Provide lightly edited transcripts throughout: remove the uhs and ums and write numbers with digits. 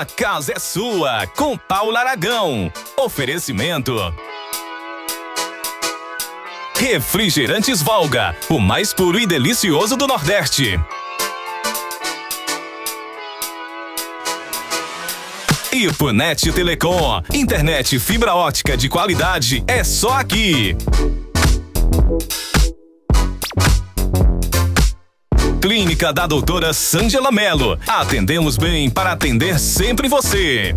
casa é sua, com Paula Aragão. Oferecimento Refrigerantes Valga, o mais puro e delicioso do Nordeste. E Punet Telecom, internet fibra ótica de qualidade é só aqui. Clínica da doutora Sângela Mello. Atendemos bem para atender sempre você.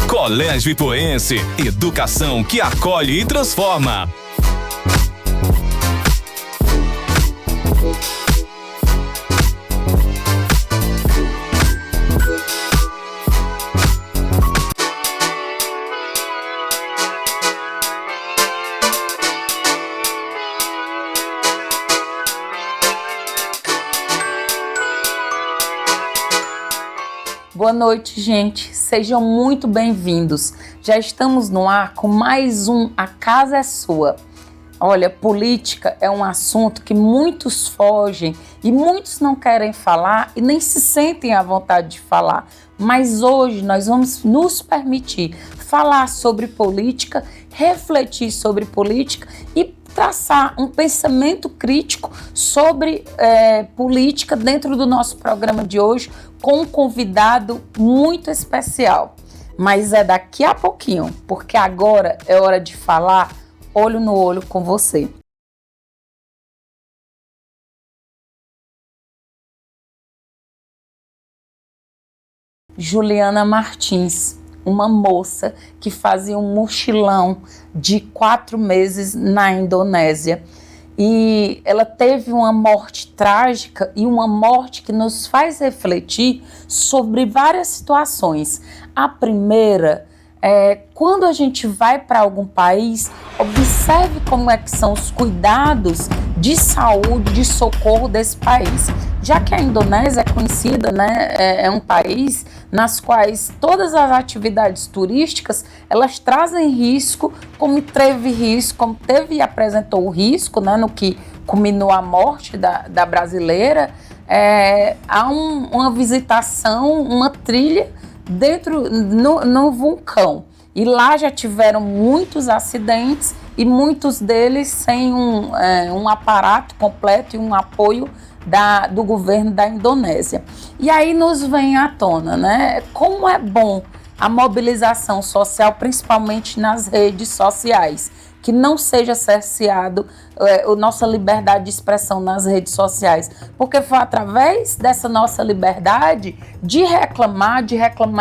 Colégio Ipoense, educação que acolhe e transforma. Boa noite, gente. Sejam muito bem-vindos. Já estamos no ar com mais um A Casa é Sua. Olha, política é um assunto que muitos fogem e muitos não querem falar e nem se sentem à vontade de falar. Mas hoje nós vamos nos permitir falar sobre política, refletir sobre política e traçar um pensamento crítico sobre política dentro do nosso programa de hoje com um convidado muito especial. Mas é daqui a pouquinho, porque agora é hora de falar olho no olho com você. Juliana Martins, uma moça que fazia um mochilão de 4 meses na Indonésia. E ela teve uma morte trágica e uma morte que nos faz refletir sobre várias situações. A primeira é quando a gente vai para algum país, observe como é que são os cuidados de saúde, de socorro desse país. Já que a Indonésia é conhecida, né, é um país nas quais todas as atividades turísticas, elas trazem risco, como teve e apresentou o risco, né, no que culminou a morte da brasileira, há uma visitação, uma trilha no vulcão. E lá já tiveram muitos acidentes e muitos deles sem um aparato completo e um apoio do governo da Indonésia. E aí nos vem à tona, né? Como é bom a mobilização social, principalmente nas redes sociais, que não seja cerceado a nossa liberdade de expressão nas redes sociais, porque foi através dessa nossa liberdade de reclamar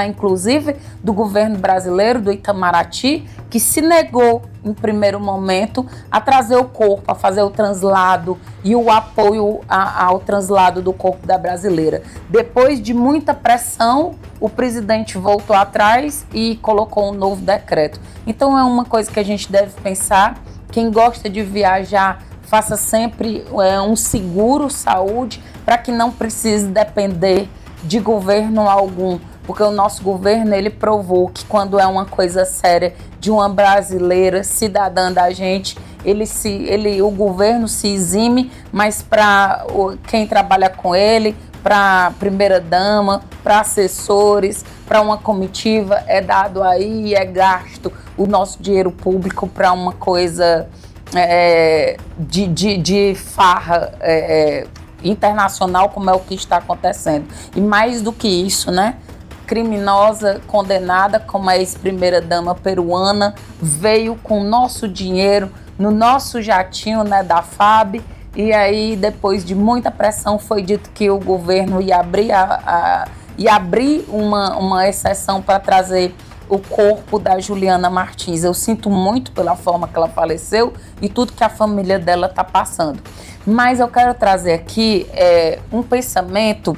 inclusive do governo brasileiro, do Itamaraty, que se negou em primeiro momento a trazer o corpo, a fazer o translado e o apoio ao translado do corpo da brasileira. Depois de muita pressão, o presidente voltou atrás e colocou um novo decreto. Então é uma coisa que a gente deve pensar. Quem gosta de viajar, faça sempre um seguro saúde para que não precise depender de governo algum, porque o nosso governo, ele provou que quando é uma coisa séria de uma brasileira, cidadã da gente, o governo se exime, mas para quem trabalha com ele, para a primeira-dama, para assessores, para uma comitiva, é dado aí, é gasto o nosso dinheiro público para uma coisa de farra internacional, como é o que está acontecendo. E mais do que isso, né? Criminosa, condenada, como a ex-primeira-dama peruana, veio com nosso dinheiro no nosso jatinho, né, da FAB. E aí, depois de muita pressão, foi dito que o governo ia abrir uma exceção para trazer o corpo da Juliana Martins. Eu sinto muito pela forma que ela faleceu e tudo que a família dela está passando. Mas eu quero trazer aqui um pensamento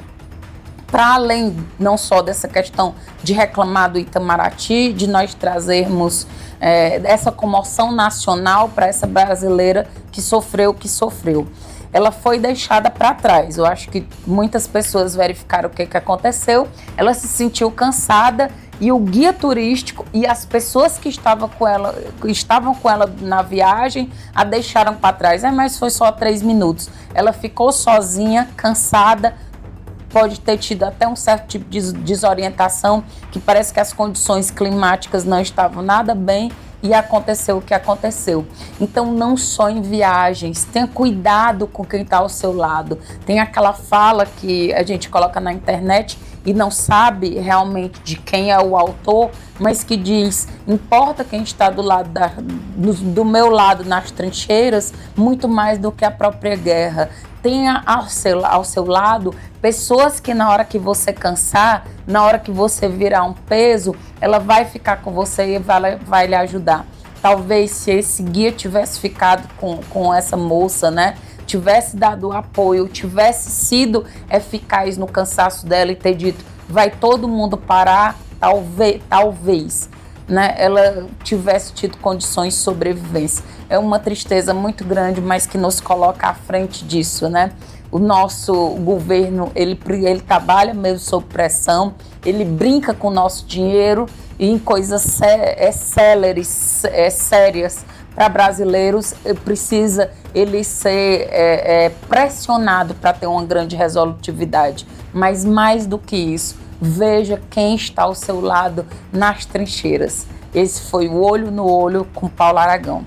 para além não só dessa questão de reclamar do Itamaraty, de nós trazermos essa comoção nacional para essa brasileira que sofreu o que sofreu. Ela foi deixada para trás. Eu acho que muitas pessoas verificaram o que aconteceu. Ela se sentiu cansada e o guia turístico e as pessoas que estavam com ela na viagem a deixaram para trás. Mas foi só 3 minutos. Ela ficou sozinha, cansada, pode ter tido até um certo tipo de desorientação, que parece que as condições climáticas não estavam nada bem e aconteceu o que aconteceu. Então não só em viagens, tenha cuidado com quem está ao seu lado. Tem aquela fala que a gente coloca na internet e não sabe realmente de quem é o autor, mas que diz: importa quem está do meu lado nas trincheiras muito mais do que a própria guerra. Tenha ao seu lado pessoas que na hora que você cansar, na hora que você virar um peso, ela vai ficar com você e vai lhe ajudar. Talvez se esse guia tivesse ficado com essa moça, né, tivesse dado apoio, tivesse sido eficaz no cansaço dela e ter dito: vai todo mundo parar, talvez, né, ela tivesse tido condições de sobrevivência. É uma tristeza muito grande, mas que nos coloca à frente disso, né? O nosso governo, ele trabalha mesmo sob pressão, ele brinca com o nosso dinheiro e em coisas sérias para brasileiros, precisa ele ser pressionado para ter uma grande resolutividade. Mas mais do que isso, veja quem está ao seu lado nas trincheiras. Esse foi o Olho no Olho com Paulo Aragão.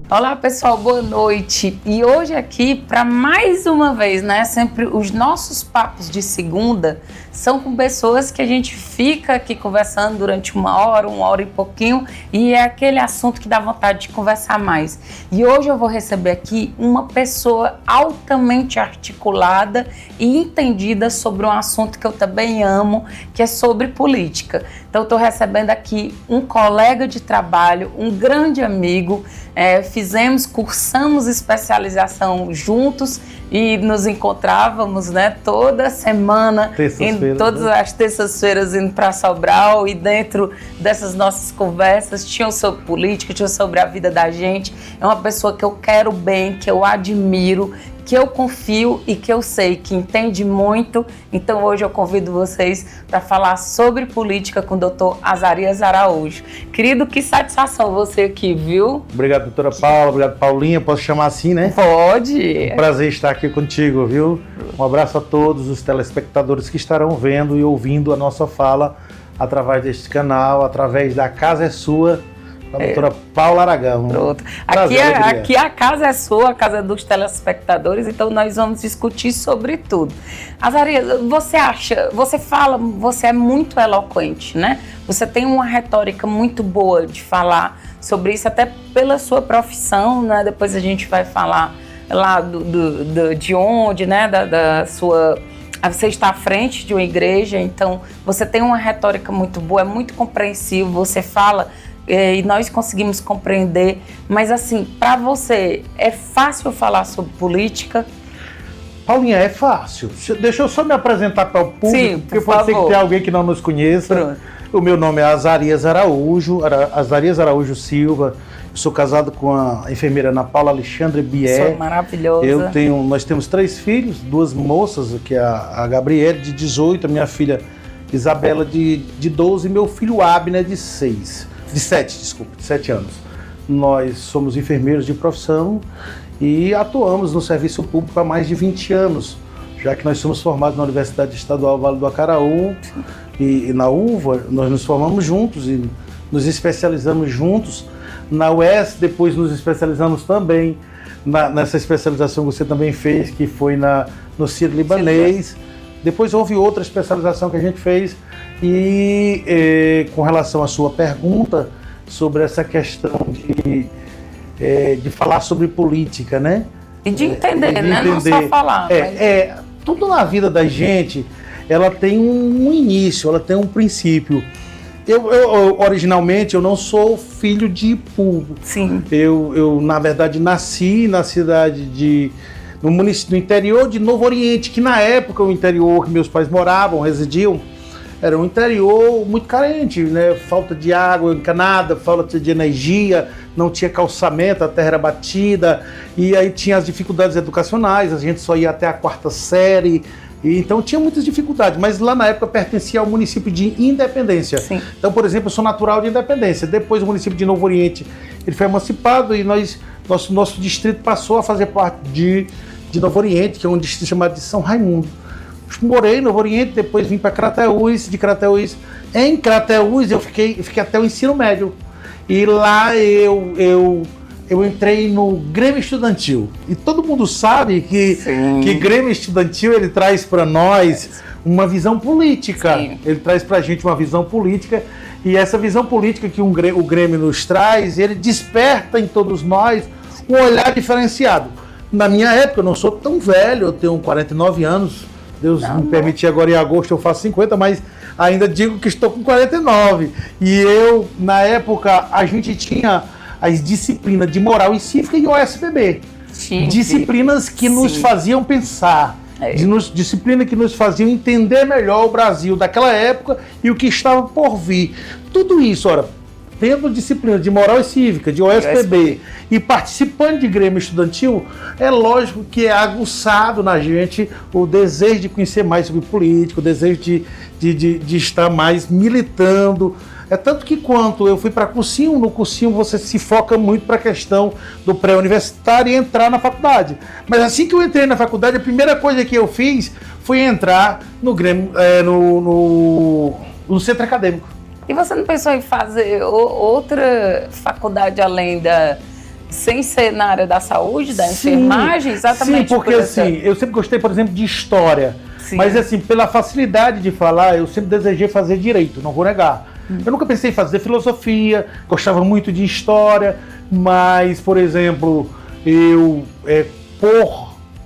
Olá pessoal, boa noite. E hoje aqui, para mais uma vez, né? Sempre os nossos papos de segunda são com pessoas que a gente fica aqui conversando durante uma hora e pouquinho, e é aquele assunto que dá vontade de conversar mais. E hoje eu vou receber aqui uma pessoa altamente articulada e entendida sobre um assunto que eu também amo, que é sobre política. Então eu estou recebendo aqui um colega de trabalho, um grande amigo, cursamos especialização juntos e nos encontrávamos, né, toda semana, todas as terças-feiras indo para Sobral, e dentro dessas nossas conversas tinham sobre política, tinham sobre a vida da gente. É uma pessoa que eu quero bem, que eu admiro, que eu confio e que eu sei que entende muito. Então hoje eu convido vocês para falar sobre política com o Dr. Azarias Araújo. Querido, que satisfação você aqui, viu? Obrigado, doutora Paula, obrigado, Paulinha, posso chamar assim, né? Pode. Um prazer estar aqui contigo, viu? Um abraço a todos os telespectadores que estarão vendo e ouvindo a nossa fala através deste canal, através da Casa é Sua, a doutora Paula Aragão. Pronto. Aqui a casa é sua, a casa é dos telespectadores, então nós vamos discutir sobre tudo. Azarias, você é muito eloquente, né? Você tem uma retórica muito boa de falar sobre isso, até pela sua profissão, né? Depois a gente vai falar lá de onde, né? Da sua... Você está à frente de uma igreja, então você tem uma retórica muito boa, é muito compreensivo, você fala... E nós conseguimos compreender, mas assim, para você, é fácil falar sobre política? Paulinha, é fácil. Deixa eu só me apresentar para o público, sim, porque pode ser que tenha alguém que não nos conheça. Pronto. O meu nome é Azarias Araújo Silva. Eu sou casado com a enfermeira Ana Paula Alexandre Bier. Sou maravilhosa. Nós temos 3 filhos, 2 moças, que é a Gabriele, de 18, a minha filha Isabela, de 12, e meu filho Abner, de 7 anos. Nós somos enfermeiros de profissão e atuamos no serviço público há mais de 20 anos, já que nós somos formados na Universidade Estadual Vale do Acaraú e na UVA. Nós nos formamos juntos e nos especializamos juntos. Na UES, depois nos especializamos também nessa especialização que você também fez, que foi no Sírio-Libanês. Depois houve outra especialização que a gente fez. E com relação à sua pergunta sobre essa questão de falar sobre política, né? E de entender, né? Não só falar. Tudo na vida da gente, ela tem um início, ela tem um princípio. Eu originalmente, eu não sou filho de povo. Sim. Eu na verdade, nasci na cidade no município do interior de Novo Oriente, que na época o interior que meus pais moravam, residiam, era um interior muito carente, né? Falta de água encanada, falta de energia, não tinha calçamento, a terra era batida, e aí tinha as dificuldades educacionais, a gente só ia até a 4ª série, e então tinha muitas dificuldades, mas lá na época pertencia ao município de Independência. Sim. Então, por exemplo, eu sou natural de Independência, depois o município de Novo Oriente, ele foi emancipado e nosso distrito passou a fazer parte de Novo Oriente, que é um distrito chamado de São Raimundo. Morei no Novo Oriente, depois vim para Crateús, em Crateús eu fiquei até o ensino médio. E lá eu entrei no Grêmio Estudantil. E todo mundo sabe que Grêmio Estudantil ele traz para nós uma visão política. Sim. Ele traz para a gente uma visão política. E essa visão política que o Grêmio nos traz, ele desperta em todos nós um olhar diferenciado. Na minha época, eu não sou tão velho, eu tenho 49 anos. Deus me permitir, agora em agosto eu faço 50, mas ainda digo que estou com 49. E eu, na época, a gente tinha as disciplinas de moral e cívica e OSPB. Sim, disciplinas que nos faziam pensar, disciplinas que nos faziam entender melhor o Brasil daquela época e o que estava por vir. Tudo isso, tendo disciplina de moral e cívica, de OSPB e participando de Grêmio Estudantil, é lógico que é aguçado na gente o desejo de conhecer mais sobre política, o desejo de estar mais militando. É tanto que quando eu fui para cursinho, no cursinho você se foca muito para a questão do pré-universitário e entrar na faculdade. Mas assim que eu entrei na faculdade, a primeira coisa que eu fiz foi entrar no Grêmio, no centro acadêmico. E você não pensou em fazer outra faculdade além sem ser na área da saúde, da enfermagem? Exatamente. Sim, porque assim, eu sempre gostei, por exemplo, de história. Sim. Mas assim, pela facilidade de falar, eu sempre desejei fazer direito, não vou negar. Eu nunca pensei em fazer filosofia, gostava muito de história, mas, por exemplo,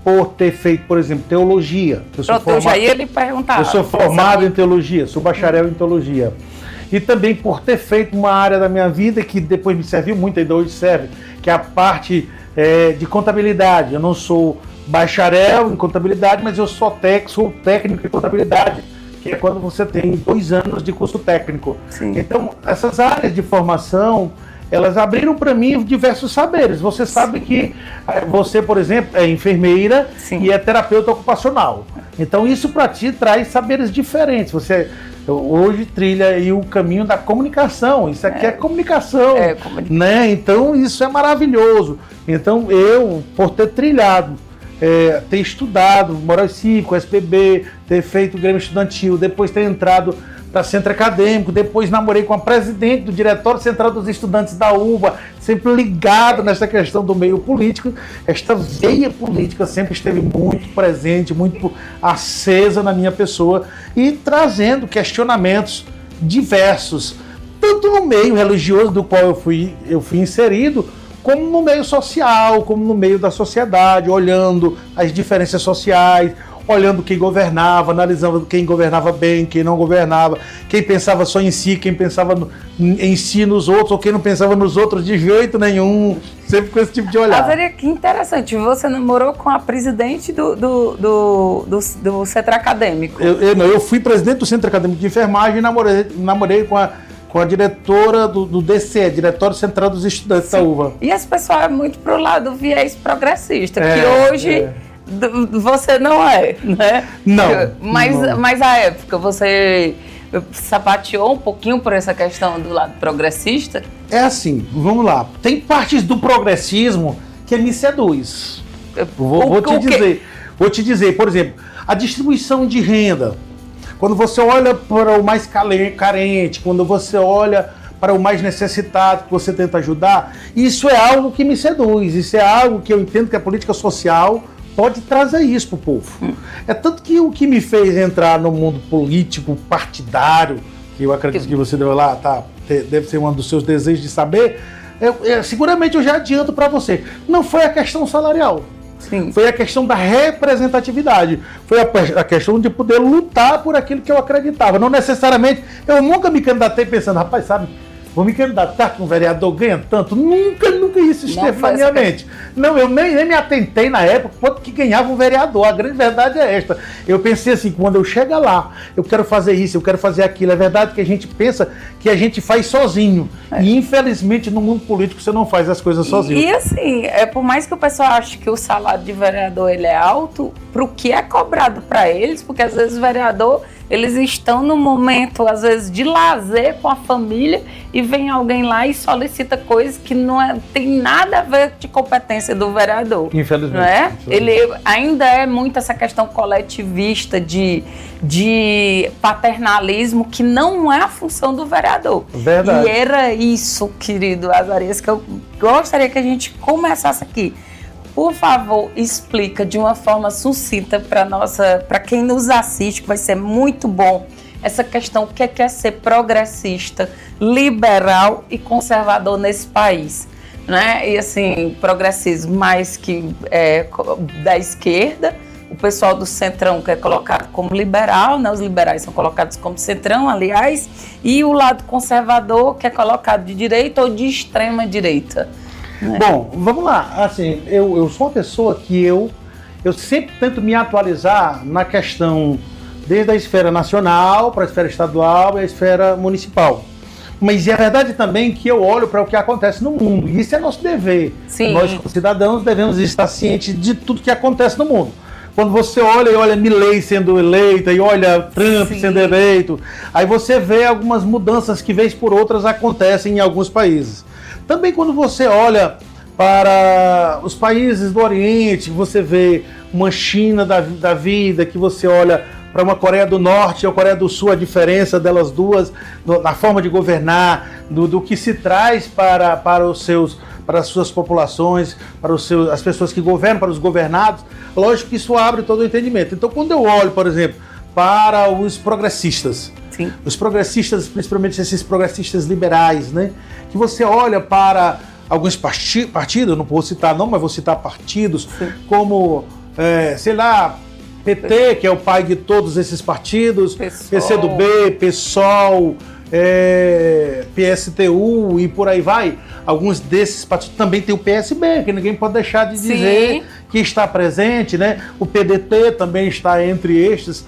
por ter feito, por exemplo, teologia. Eu já ia lhe perguntar. Eu sou formado em teologia, sou bacharel em teologia. E também por ter feito uma área da minha vida que depois me serviu muito, ainda hoje serve, que é a parte de contabilidade. Eu não sou bacharel em contabilidade, mas eu sou técnico em contabilidade, que é quando você tem 2 anos de curso técnico. Sim. Então, essas áreas de formação, elas abriram para mim diversos saberes. Você sabe que você, por exemplo, é enfermeira e é terapeuta ocupacional. Então, isso para ti traz saberes diferentes. Você hoje trilha aí o caminho da comunicação. Isso aqui é comunicação, né? Então, isso é maravilhoso. Então, eu, por ter trilhado, ter estudado moral e cívico, SPB, ter feito o Grêmio Estudantil, depois ter entrado para centro acadêmico, depois namorei com a presidente do Diretório Central dos Estudantes da UVA, sempre ligado nessa questão do meio político. Esta veia política sempre esteve muito presente, muito acesa na minha pessoa e trazendo questionamentos diversos, tanto no meio religioso do qual eu fui inserido, como no meio social, como no meio da sociedade, olhando as diferenças sociais, olhando quem governava, analisando quem governava bem, quem não governava, quem pensava só em si, quem pensava em si nos outros, ou quem não pensava nos outros de jeito nenhum, sempre com esse tipo de olhar. Mas que interessante, você namorou com a presidente do centro acadêmico. Eu fui presidente do Centro Acadêmico de Enfermagem e namorei com a diretora do DCE, Diretório Central dos Estudantes da UVA. E esse pessoal é muito pro lado do viés progressista, que hoje você não é, né? Não. Mas à época você sapateou um pouquinho por essa questão do lado progressista? É assim, vamos lá. Tem partes do progressismo que me seduz. Vou te dizer, por exemplo, a distribuição de renda. Quando você olha para o mais carente, quando você olha para o mais necessitado, que você tenta ajudar, isso é algo que me seduz, isso é algo que eu entendo que a política social pode trazer isso para o povo. É tanto que o que me fez entrar no mundo político, partidário, que eu acredito que você deve ser um dos seus desejos de saber, seguramente eu já adianto para você, não foi a questão salarial. Sim. Foi a questão da representatividade, foi a questão de poder lutar por aquilo que eu acreditava. Não necessariamente, eu nunca me candidatei pensando, rapaz, sabe, vou me candidatar com um vereador, ganha tanto. Nunca isso esteve na minha mente. Não, eu nem me atentei na época quanto que ganhava um vereador. A grande verdade é esta. Eu pensei assim, quando eu chegar lá, eu quero fazer isso, eu quero fazer aquilo. É verdade que a gente pensa que a gente faz sozinho. E infelizmente no mundo político você não faz as coisas sozinho. E assim, por mais que o pessoal ache que o salário de vereador ele é alto, pro que é cobrado para eles, porque às vezes o vereador, eles estão no momento, às vezes, de lazer com a família e vem alguém lá e solicita coisas que não tem nada a ver de competência do vereador. Infelizmente. Não é? Ele ainda é muito essa questão coletivista de paternalismo, que não é a função do vereador. Verdade. E era isso, querido Azarias, que eu gostaria que a gente começasse aqui. Por favor, explica de uma forma sucinta para quem nos assiste, que vai ser muito bom, essa questão, o que é ser progressista, liberal e conservador nesse país, né? E assim, progressismo mais que da esquerda, o pessoal do centrão que é colocado como liberal, né? Os liberais são colocados como centrão, aliás, e o lado conservador que é colocado de direita ou de extrema direita. Bom, vamos lá. Assim, eu sou uma pessoa que eu sempre tento me atualizar na questão desde a esfera nacional para a esfera estadual e a esfera municipal. Mas é verdade também que eu olho para o que acontece no mundo. E isso é nosso dever. Sim. Nós, como cidadãos, devemos estar cientes de tudo que acontece no mundo. Quando você olha e olha Milley sendo eleita e olha Trump sendo eleito, aí você vê algumas mudanças que, vez por outras, acontecem em alguns países. Também quando você olha para os países do Oriente, você vê uma China da vida, que você olha para uma Coreia do Norte e a Coreia do Sul, a diferença delas duas, na forma de governar, do que se traz para as suas populações, para as pessoas que governam, para os governados. Lógico que isso abre todo o entendimento. Então, quando eu olho, por exemplo, para os progressistas, Sim. Os progressistas, principalmente esses progressistas liberais, né? Que você olha para alguns partidos, não vou citar não, mas vou citar partidos, sim, como, sei lá, PT, que é o pai de todos esses partidos, PCdoB, PSOL, PSTU e por aí vai. Alguns desses partidos também tem o PSB, que ninguém pode deixar de dizer, sim, que está presente, né? O PDT também está entre estes,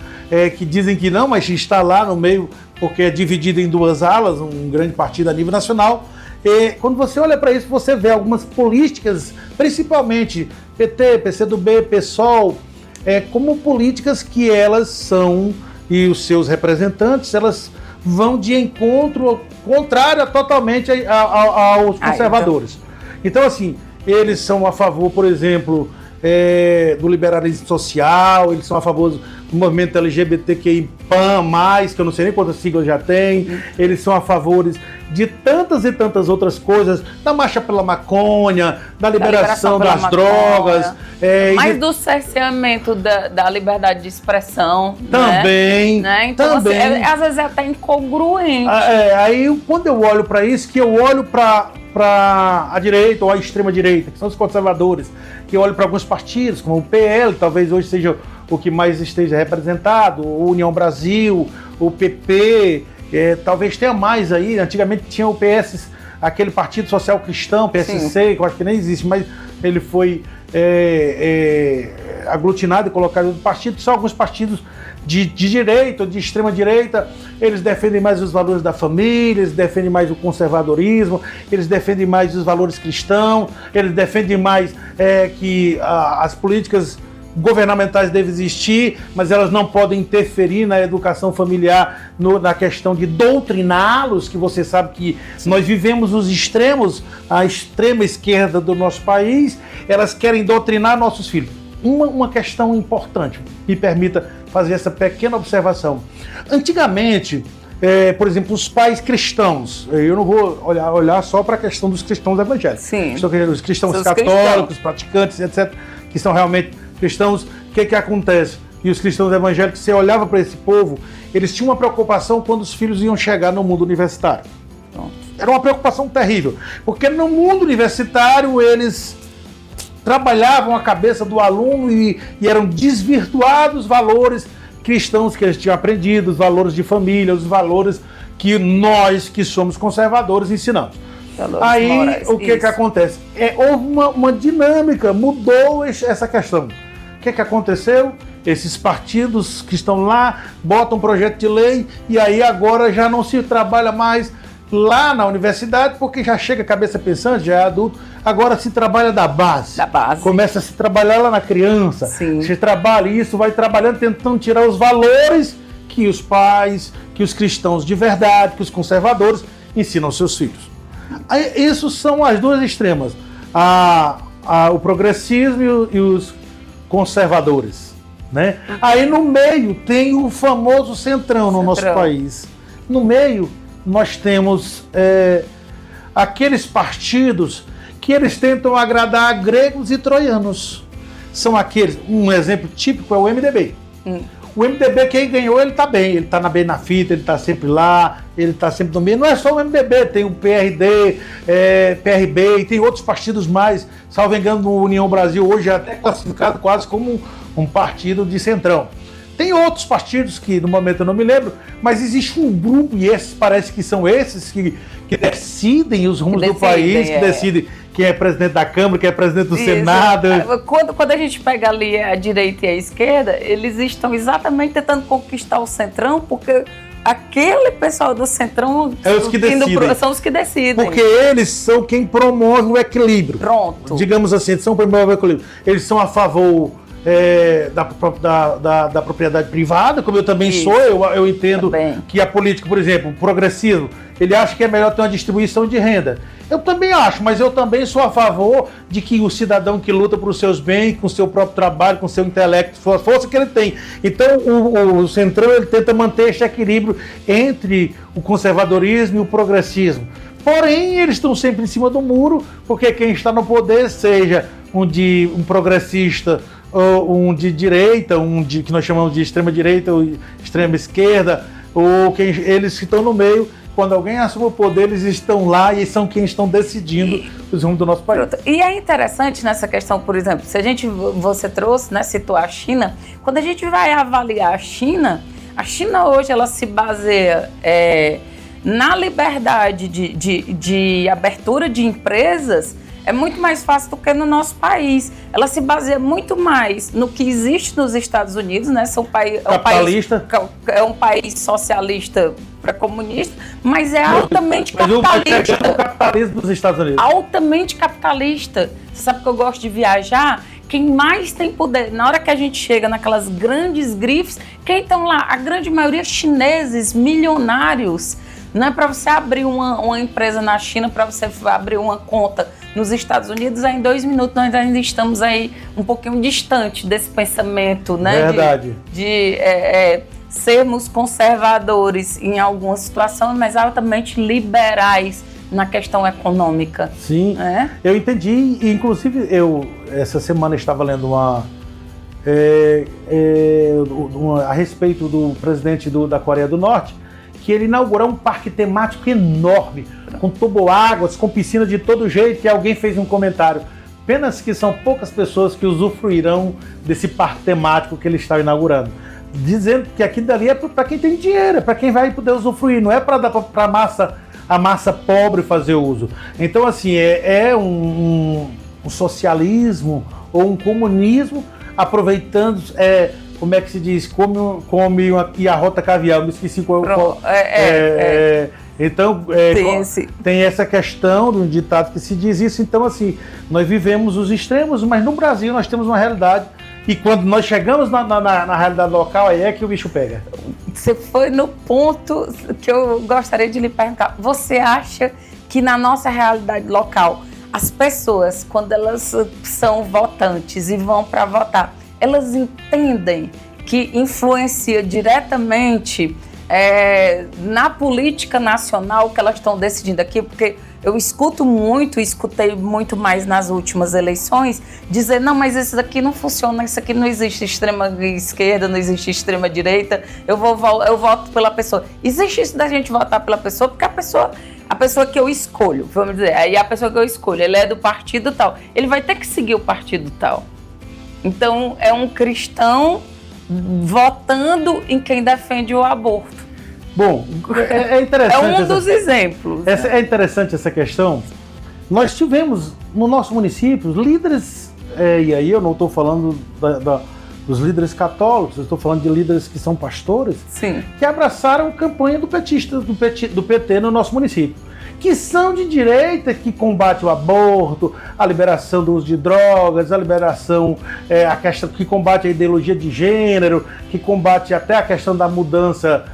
que dizem que não, mas está lá no meio, porque é dividido em duas alas, um grande partido a nível nacional. E quando você olha para isso, você vê algumas políticas, principalmente PT, PCdoB, PSOL, como políticas que elas são, e os seus representantes, elas vão de encontro contrário totalmente aos conservadores. Então, assim, eles são a favor, por exemplo, do liberalismo social, eles são a favor do movimento LGBTQI+, que eu não sei nem quantas siglas já tem, eles são a favor de tantas e tantas outras coisas, da marcha pela maconha, da liberação das drogas. Mas do cerceamento da liberdade de expressão. Também. Né? Então, também. Assim, às vezes é até incongruente. Aí, quando eu olho para isso, que eu olho para a direita ou a extrema direita, que são os conservadores, que eu olho para alguns partidos, como o PL, talvez hoje seja o que mais esteja representado, o União Brasil, o PP, talvez tenha mais aí. Antigamente tinha o PS, aquele Partido Social Cristão, PSC, sim, que eu acho que nem existe, mas ele foi aglutinado e colocado no partido. São alguns partidos de direita ou de extrema direita, eles defendem mais os valores da família, eles defendem mais o conservadorismo, eles defendem mais os valores cristãos, eles defendem mais que as políticas governamentais devem existir, mas elas não podem interferir na educação familiar, na questão de doutriná-los, que você sabe que nós vivemos os extremos, a extrema esquerda do nosso país, elas querem doutrinar nossos filhos. Uma questão importante, me permita fazer essa pequena observação. Antigamente, por exemplo, os pais cristãos, eu não vou olhar só para a questão dos cristãos evangélicos, sim, os cristãos católicos, praticantes, etc., que são realmente cristãos. O que acontece? E os cristãos evangélicos, você olhava para esse povo, eles tinham uma preocupação quando os filhos iam chegar no mundo universitário. Era uma preocupação terrível, porque no mundo universitário eles trabalhavam a cabeça do aluno e eram desvirtuados os valores cristãos que eles tinham aprendido, os valores de família, os valores que nós que somos conservadores ensinamos. Aí Moraes, o que acontece? Houve uma dinâmica, mudou essa questão. O que aconteceu? Esses partidos que estão lá botam um projeto de lei e aí agora já não se trabalha mais lá na universidade, porque já chega a cabeça pensante, já é adulto, agora se trabalha da base. Da base. Começa a se trabalhar lá na criança. Sim. Se trabalha isso, vai trabalhando, tentando tirar os valores que os pais, que os cristãos de verdade, que os conservadores ensinam aos seus filhos. Isso são as duas extremas, o progressismo e os conservadores, né? Aí no meio tem o famoso centrão no nosso país. No meio nós temos aqueles partidos que eles tentam agradar gregos e troianos. São aqueles, um exemplo típico é o MDB. O MDB, quem ganhou, ele tá bem, ele tá bem na fita, ele tá sempre lá, ele tá sempre no meio. Não é só o MDB, tem o PRD, PRB e tem outros partidos mais. Salvo engano, no União Brasil hoje é até classificado quase como um partido de centrão. Tem outros partidos que no momento eu não me lembro, mas existe um grupo, e esses parece que são esses que decidem os rumos do país, que decidem quem é presidente da Câmara, quem é presidente do Senado. Quando a gente pega ali a direita e a esquerda, eles estão exatamente tentando conquistar o centrão, porque aquele pessoal do centrão são os que decidem. Porque eles são quem promove o equilíbrio. Pronto. Digamos assim, eles são promove o equilíbrio. Eles são a favor da propriedade privada, como eu também sou, eu entendo que a política, por exemplo, o progressismo, ele acha que é melhor ter uma distribuição de renda. Eu também acho, mas eu também sou a favor de que o cidadão que luta por seus bens, com o seu próprio trabalho, com o seu intelecto, força que ele tem. Então o Centrão ele tenta manter esse equilíbrio entre o conservadorismo e o progressismo. Porém, eles estão sempre em cima do muro, porque quem está no poder, seja um progressista, ou um de direita, que nós chamamos de extrema direita ou extrema esquerda, ou eles que estão no meio, quando alguém assume o poder, eles estão lá e são quem estão decidindo os rumos do nosso país. E é interessante nessa questão, por exemplo, você trouxe, né, citou a China, quando a gente vai avaliar a China hoje ela se baseia na liberdade de abertura de empresas. É muito mais fácil do que no nosso país. Ela se baseia muito mais no que existe nos Estados Unidos, né? É um país socialista para comunista, mas é altamente capitalista. O capitalismo dos Estados Unidos. Altamente capitalista. Você sabe que eu gosto de viajar? Quem mais tem poder, na hora que a gente chega naquelas grandes grifes, quem estão lá? A grande maioria chineses, milionários. Não é para você abrir uma empresa na China, para você abrir uma conta nos Estados Unidos, aí em 2 minutos nós ainda estamos aí um pouquinho distante desse pensamento, né? Verdade. De sermos conservadores em algumas situações, mas altamente liberais na questão econômica. Sim, eu entendi. Inclusive, essa semana estava lendo a respeito do presidente da Coreia do Norte, que ele inaugurou um parque temático enorme, com toboáguas, com piscina de todo jeito, e alguém fez um comentário. Apenas que são poucas pessoas que usufruirão desse parque temático que ele está inaugurando. Dizendo que aquilo dali é para quem tem dinheiro, é para quem vai poder usufruir, não é para dar para a massa pobre fazer uso. Então, assim, um socialismo ou um comunismo aproveitando... como é que se diz? Come e arrota caviar. Eu me esqueci qual. Então, tem essa questão do ditado que se diz isso. Então, assim, nós vivemos os extremos, mas no Brasil nós temos uma realidade. E quando nós chegamos na realidade local, aí é que o bicho pega. Você foi no ponto que eu gostaria de lhe perguntar. Você acha que na nossa realidade local, as pessoas, quando elas são votantes e vão para votar, elas entendem que influencia diretamente na política nacional que elas estão decidindo aqui? Porque eu escutei muito mais nas últimas eleições, dizer, não, mas isso aqui não funciona, isso aqui não existe extrema esquerda, não existe extrema direita, eu voto pela pessoa. Existe isso da gente votar pela pessoa, porque a pessoa que eu escolho, vamos dizer, aí a pessoa que eu escolho, ele é do partido tal, ele vai ter que seguir o partido tal. Então, é um cristão votando em quem defende o aborto. Bom, é interessante. É um dos exemplos. É interessante essa questão. Nós tivemos no nosso município líderes, e aí eu não estou falando dos líderes católicos, eu estou falando de líderes que são pastores, Sim. que abraçaram a campanha do PT no nosso município, que são de direita, que combate o aborto, a liberação do uso de drogas, a liberação, a questão que combate a ideologia de gênero, que combate até a questão da mudança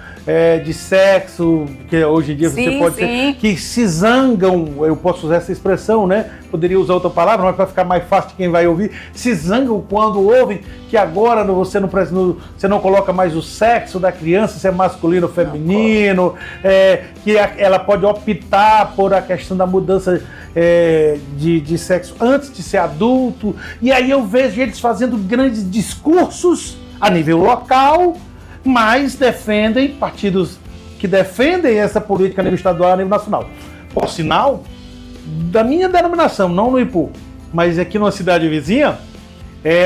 de sexo, que hoje em dia você pode dizer, que se zangam, eu posso usar essa expressão, né? Poderia usar outra palavra, mas para ficar mais fácil de quem vai ouvir, se zangam quando ouvem que agora você não coloca mais o sexo da criança, se é masculino ou feminino, que ela pode optar por a questão da mudança de sexo antes de ser adulto, e aí eu vejo eles fazendo grandes discursos a nível local, mas defendem partidos que defendem essa política a nível estadual e a nível nacional. Por sinal, da minha denominação, não no Ipu, mas aqui numa cidade vizinha,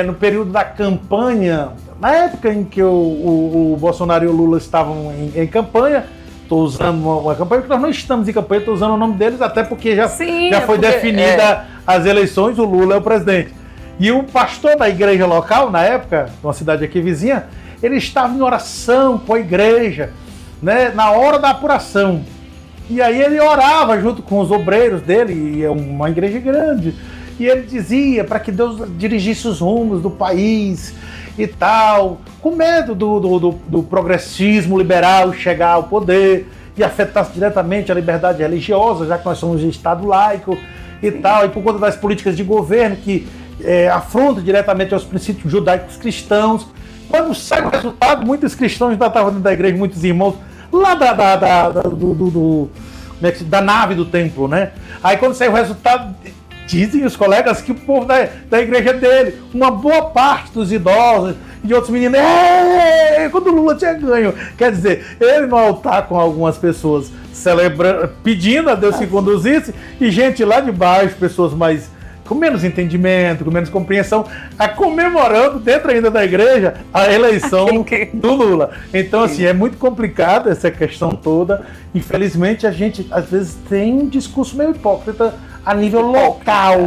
no período da campanha, na época em que o Bolsonaro e o Lula estavam em campanha, estou usando uma campanha, porque nós não estamos em campanha, estou usando o nome deles, até porque já foi definida as eleições, o Lula é o presidente. E o pastor da igreja local, na época, numa cidade aqui vizinha, ele estava em oração com a igreja, né, na hora da apuração. E aí ele orava junto com os obreiros dele, e é uma igreja grande, e ele dizia para que Deus dirigisse os rumos do país e tal, com medo do progressismo liberal chegar ao poder e afetasse diretamente a liberdade religiosa, já que nós somos um Estado laico e tal, e por conta das políticas de governo que afrontam diretamente aos princípios judaicos cristãos. Quando sai o resultado, muitos cristãos ainda estavam dentro da igreja, muitos irmãos, lá da nave do templo, né? Aí quando saiu o resultado, dizem os colegas que o povo da igreja dele, uma boa parte dos idosos e de outros meninos, quando o Lula tinha ganho. Quer dizer, ele no altar com algumas pessoas celebrando, pedindo a Deus que conduzisse, e gente lá de baixo, pessoas com menos entendimento, com menos compreensão, comemorando dentro ainda da igreja a eleição do Lula. Então, assim, é muito complicado essa questão toda. Infelizmente, a gente, às vezes, tem um discurso meio hipócrita a nível local.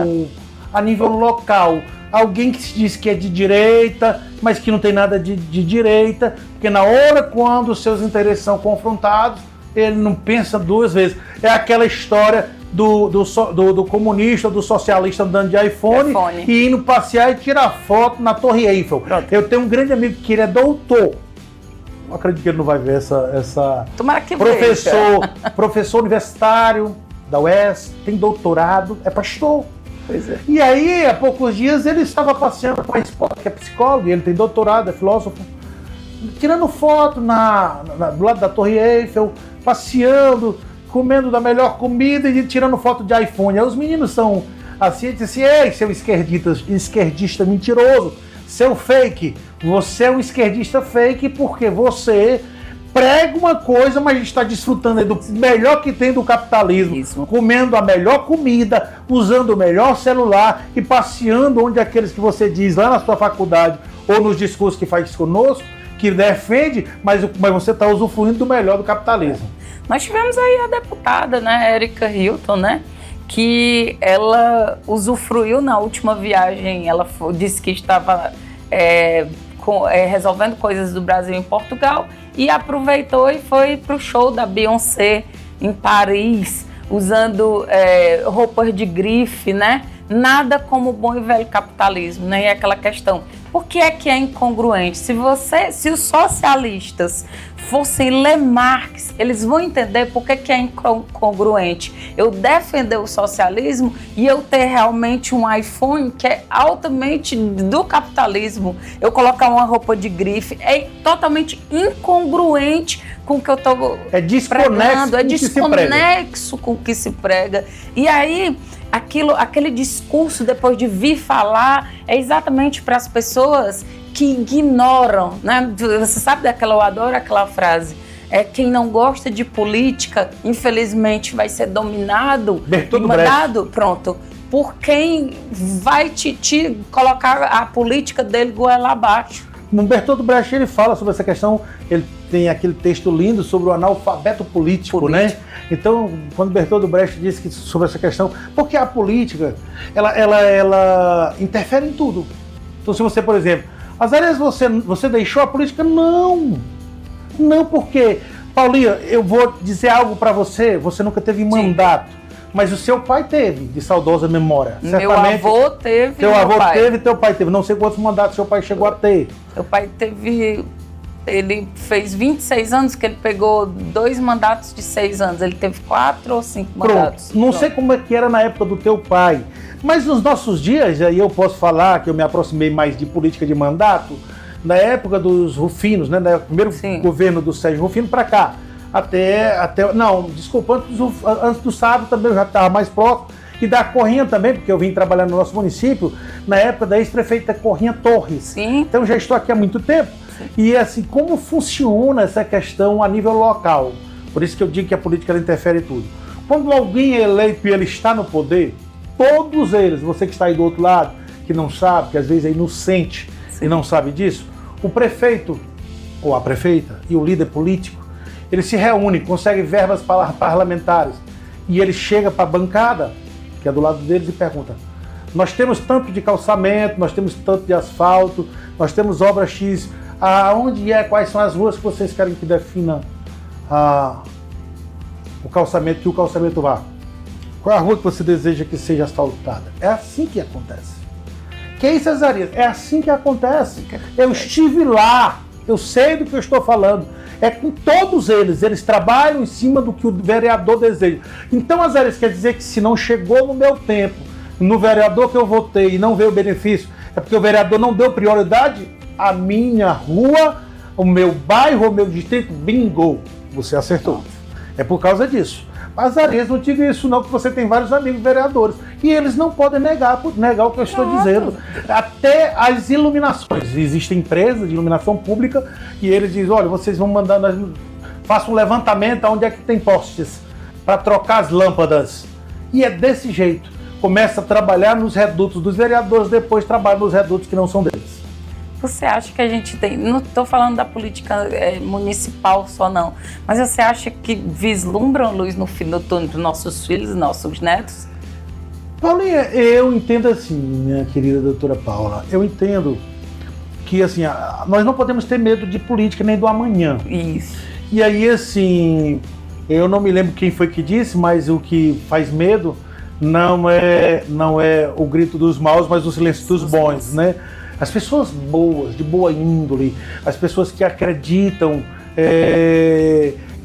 A nível local. Alguém que se diz que é de direita, mas que não tem nada de direita, porque na hora quando os seus interesses são confrontados, ele não pensa duas vezes. É aquela história do comunista, do socialista andando de iPhone e indo passear e tirar foto na Torre Eiffel. Pronto. Eu tenho um grande amigo que ele é doutor. Não acredito que ele não vai ver essa Tomara que professor universitário da UES, tem doutorado, é pastor. Pois é. E aí, há poucos dias, ele estava passeando com a esposa, que é psicóloga, ele tem doutorado, é filósofo, tirando foto do lado da Torre Eiffel, passeando, comendo da melhor comida e tirando foto de iPhone. Aí os meninos são assim, dizem assim, ei, seu esquerdista mentiroso, seu fake, você é um esquerdista fake porque você prega uma coisa, mas está desfrutando do melhor que tem do capitalismo, comendo a melhor comida, usando o melhor celular e passeando onde aqueles que você diz lá na sua faculdade ou nos discursos que faz conosco, que defende, mas você está usufruindo do melhor do capitalismo. Nós tivemos aí a deputada, né, Érica Hilton, né, que ela usufruiu na última viagem, ela disse que estava resolvendo coisas do Brasil em Portugal e aproveitou e foi para o show da Beyoncé em Paris, usando roupas de grife, né? Nada como o bom e velho capitalismo, né? E aquela questão, por que é incongruente? Se os socialistas fossem ler Marx, eles vão entender por que é incongruente eu defender o socialismo e eu ter realmente um iPhone que é altamente do capitalismo. Eu colocar uma roupa de grife é totalmente incongruente com o que eu estou pregando, é desconexo com o que se prega. E aí, aquele discurso, depois de vir falar, é exatamente para as pessoas que ignoram, né? Você sabe eu adoro aquela frase, quem não gosta de política, infelizmente vai ser dominado e mandado, pronto, por quem vai te colocar a política dele goela abaixo. O Bertold Brecht, ele fala sobre essa questão, ele tem aquele texto lindo sobre o analfabeto político, né? Então, quando Bertold Brecht disse que sobre essa questão, porque a política, ela interfere em tudo. Então, se você, por exemplo, Azarias, você deixou a política? Não, porque, Paulinha, eu vou dizer algo para você nunca teve mandato, mas o seu pai teve, de saudosa memória. Meu avô teve, teu avô teve, teu pai teve, não sei quantos mandatos seu pai chegou a ter. Meu pai teve... Ele fez 26 anos que ele pegou 2 mandatos de 6 anos. Ele teve 4 ou 5 mandatos. Não sei como é que era na época do teu pai, mas nos nossos dias, aí eu posso falar que eu me aproximei mais de política de mandato, na época dos Rufinos, né? No primeiro governo do Sérgio Rufino para cá. Antes do Sábio também eu já estava mais próximo. E da Corrinha também, porque eu vim trabalhar no nosso município, na época da ex-prefeita Corrinha Torres. Sim. Então já estou aqui há muito tempo. E assim, como funciona essa questão a nível local? Por isso que eu digo que a política ela interfere em tudo. Quando alguém é eleito e ele está no poder, todos eles, você que está aí do outro lado, que não sabe, que às vezes é inocente e não sabe disso, o prefeito ou a prefeita e o líder político, eles se reúnem, conseguem verbas parlamentares e ele chega para a bancada, que é do lado deles, e pergunta: nós temos tanto de calçamento, nós temos tanto de asfalto, nós temos obra X, quais são as ruas que vocês querem que defina o calçamento, que o calçamento vá? Qual é a rua que você deseja que seja asfaltada? É assim que acontece. Que isso, Azarias? É assim que acontece. Eu estive lá, eu sei do que eu estou falando. É com todos eles trabalham em cima do que o vereador deseja. Então, Azarias, quer dizer que se não chegou no meu tempo, no vereador que eu votei e não veio o benefício, é porque o vereador não deu prioridade à minha rua, o meu bairro, o meu distrito? Bingo! Você acertou. É por causa disso. Mas, Azarias, não diga isso não, que você tem vários amigos vereadores. E eles não podem negar o que eu estou dizendo. Até as iluminações. Existem empresas de iluminação pública e eles dizem: olha, vocês vão mandar, façam um levantamento onde é que tem postes para trocar as lâmpadas. E é desse jeito. Começa a trabalhar nos redutos dos vereadores, depois trabalha nos redutos que não são deles. Você acha que a gente tem... Não estou falando da política municipal só, não. Mas você acha que vislumbram luz no fim do túnel dos nossos filhos e nossos netos? Paulinha, eu entendo assim, minha querida doutora Paula. Eu entendo que, assim, nós não podemos ter medo de política nem do amanhã. Isso. E aí, assim, eu não me lembro quem foi que disse, mas o que faz medo não é o grito dos maus, mas o silêncio dos bons, né? As pessoas boas, de boa índole, as pessoas que acreditam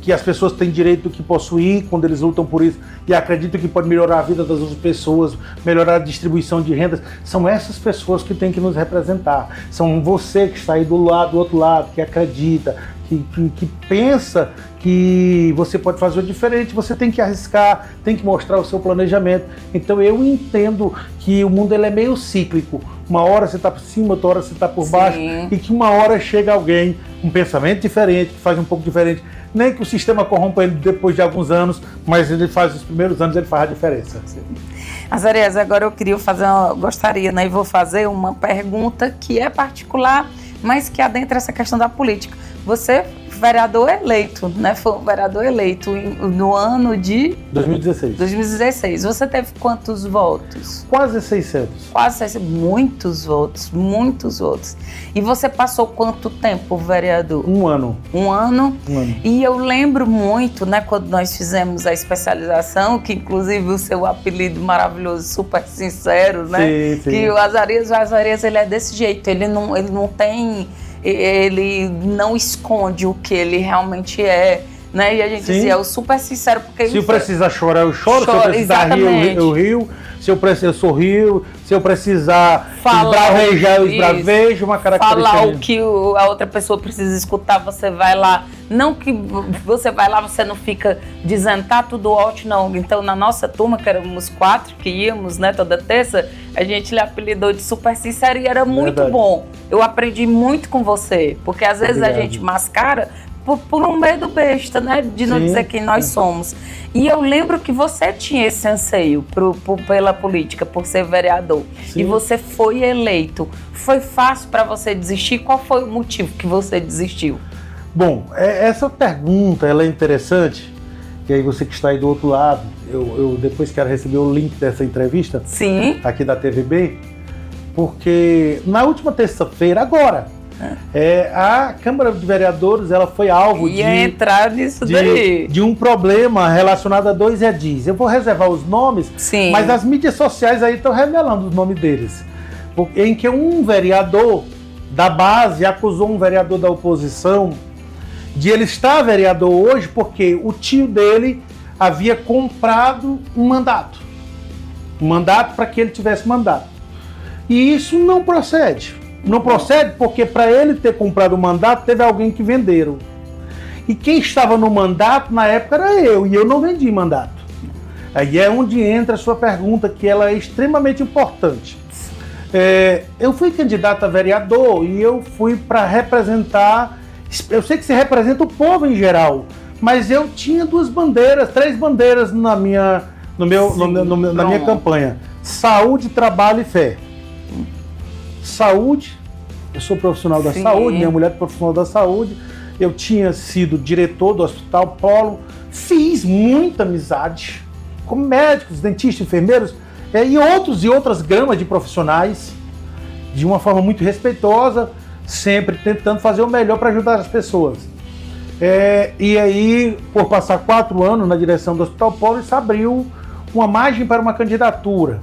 que as pessoas têm direito do que possuir quando eles lutam por isso e acreditam que pode melhorar a vida das outras pessoas, melhorar a distribuição de rendas, são essas pessoas que têm que nos representar. São você que está aí do outro lado, que acredita, que pensa que você pode fazer o diferente, você tem que arriscar, tem que mostrar o seu planejamento. Então eu entendo que o mundo ele é meio cíclico. Uma hora você está por cima, outra hora você está por baixo, e que uma hora chega alguém com um pensamento diferente, que faz um pouco diferente. Nem que o sistema corrompa ele depois de alguns anos, mas ele faz os primeiros anos, ele faz a diferença. Azarias, agora eu gostaria, né, e vou fazer uma pergunta que é particular, mas que adentra essa questão da política. Você, vereador eleito, né? Foi um vereador eleito no ano de... 2016. 2016. Você teve quantos votos? Quase 600. Quase 600. Muitos votos, muitos votos. E você passou quanto tempo, vereador? Um ano. Um ano? Um ano. E eu lembro muito, né, quando nós fizemos a especialização, que inclusive o seu apelido maravilhoso, super sincero, né? Sim, sim. Que o Azarias, ele é desse jeito, ele não tem... Ele não esconde o que ele realmente é, né? E a gente dizia, o super sincero, porque... Se eu precisar chorar, eu choro. Se eu precisar rir, eu rio. Se eu sorrio. Se eu precisar esbravejar, eu esbravejo. Uma característica... Falar o que a outra pessoa precisa escutar, você vai lá. Não que você vai lá, você não fica dizendo, tá tudo ótimo, não. Então, na nossa turma, que éramos 4 que íamos, né, toda terça, a gente lhe apelidou de super sincero e era muito bom. Eu aprendi muito com você, porque às vezes a gente mascara por um medo besta, né, de não dizer quem nós somos. E eu lembro que você tinha esse anseio pela política, por ser vereador. Sim. E você foi eleito. Foi fácil para você desistir? Qual foi o motivo que você desistiu? Bom, essa pergunta ela é interessante, que aí você que está aí do outro lado, eu depois quero receber o link dessa entrevista. Sim. Aqui da TVB, porque na última terça-feira, agora, a Câmara de Vereadores ela foi alvo entrar nisso daí. De um problema relacionado a 2 edis. Eu vou reservar os nomes, Sim. mas as mídias sociais aí estão revelando os nomes deles. Em que um vereador da base acusou um vereador da oposição de ele estar vereador hoje porque o tio dele havia comprado um mandato para que ele tivesse mandato. E isso não procede. Não procede porque para ele ter comprado o mandato, teve alguém que venderam. E quem estava no mandato na época era eu, e eu não vendi mandato. Aí é onde entra a sua pergunta, que ela é extremamente importante. Eu fui candidato a vereador e eu fui para representar, eu sei que você representa o povo em geral, mas eu tinha 3 bandeiras na minha campanha: saúde, trabalho e fé. Saúde, eu sou profissional da saúde, minha mulher é profissional da saúde, eu tinha sido diretor do Hospital Polo, fiz muita amizade com médicos, dentistas, enfermeiros e outras gamas de profissionais, de uma forma muito respeitosa, sempre tentando fazer o melhor para ajudar as pessoas. E aí, por passar 4 anos na direção do Hospital Polo, isso abriu uma margem para uma candidatura.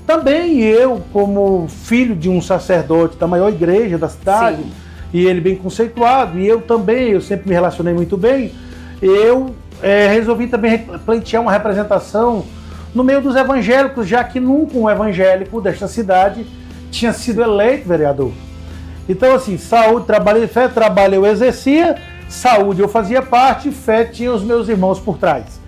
Também eu, como filho de um sacerdote da maior igreja da cidade, sim, e ele bem conceituado, e eu sempre me relacionei muito bem, eu resolvi também pleitear uma representação no meio dos evangélicos, já que nunca um evangélico desta cidade tinha sido eleito vereador. Então, assim, saúde, trabalho e fé, trabalho eu exercia, saúde eu fazia parte, fé tinha os meus irmãos por trás.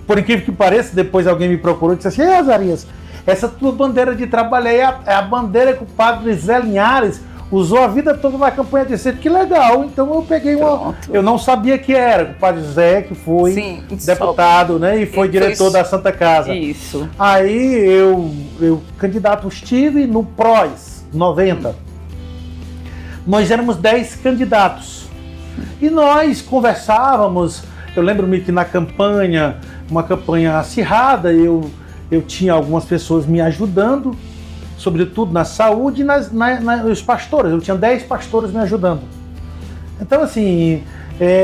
Por incrível que pareça, depois alguém me procurou e disse assim: Azarias, essa tua bandeira de trabalho aí é a bandeira que o padre Zé Linhares usou a vida toda na campanha de ser. Que legal, então eu peguei uma... Eu não sabia que era o padre Zé, que foi, sim, deputado, né, e foi diretor da Santa Casa. Isso. Aí eu candidato estive no PROS 90. Nós éramos 10 candidatos. E nós conversávamos. Eu lembro-me que na campanha, uma campanha acirrada, eu tinha algumas pessoas me ajudando, sobretudo na saúde e os pastores. Eu tinha 10 pastores me ajudando. Então, assim,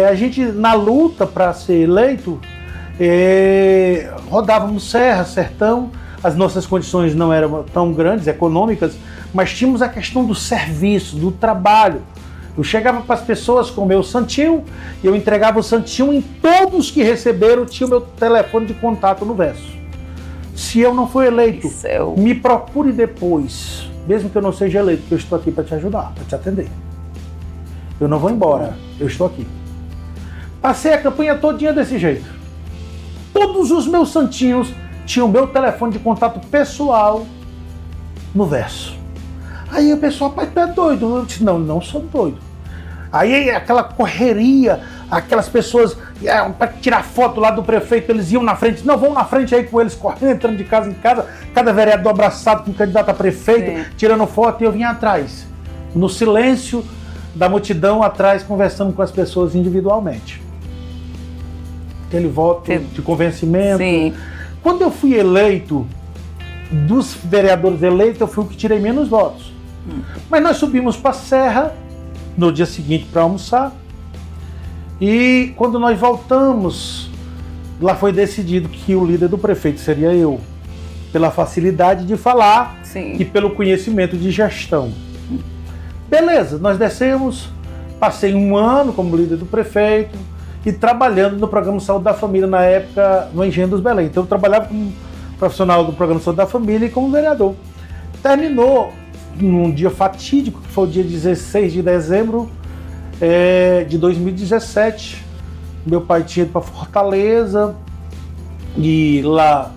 a gente, na luta para ser eleito, rodávamos serra, sertão. As nossas condições não eram tão grandes, econômicas, mas tínhamos a questão do serviço, do trabalho. Eu chegava para as pessoas com o meu santinho, e eu entregava o santinho em todos que receberam, tinha o meu telefone de contato no verso. Se eu não for eleito, me procure depois, mesmo que eu não seja eleito, porque eu estou aqui para te ajudar, para te atender. Eu não vou embora, eu estou aqui. Passei a campanha todinha desse jeito. Todos os meus santinhos tinham o meu telefone de contato pessoal no verso. Aí o pessoal: pai, tu é doido? Eu disse: não sou doido. Aí aquela correria, aquelas pessoas, para tirar foto lá do prefeito, eles iam na frente. Não, vão na frente aí com eles, correndo, entrando de casa em casa, cada vereador abraçado com o candidato a prefeito, sim, tirando foto, e eu vinha atrás, no silêncio da multidão, atrás, conversando com as pessoas individualmente. Aquele voto de convencimento. Sim. Quando eu fui eleito, dos vereadores eleitos, eu fui o que tirei menos votos. Mas nós subimos para a Serra no dia seguinte para almoçar, e quando nós voltamos, lá foi decidido que o líder do prefeito seria eu, pela facilidade de falar, sim, e pelo conhecimento de gestão. Beleza, nós descemos, passei 1 ano como líder do prefeito e trabalhando no programa Saúde da Família, na época no Engenho dos Belém. Então eu trabalhava como profissional do programa Saúde da Família e como vereador. Terminou num dia fatídico, que foi o dia 16 de dezembro de 2017. Meu pai tinha ido para Fortaleza e lá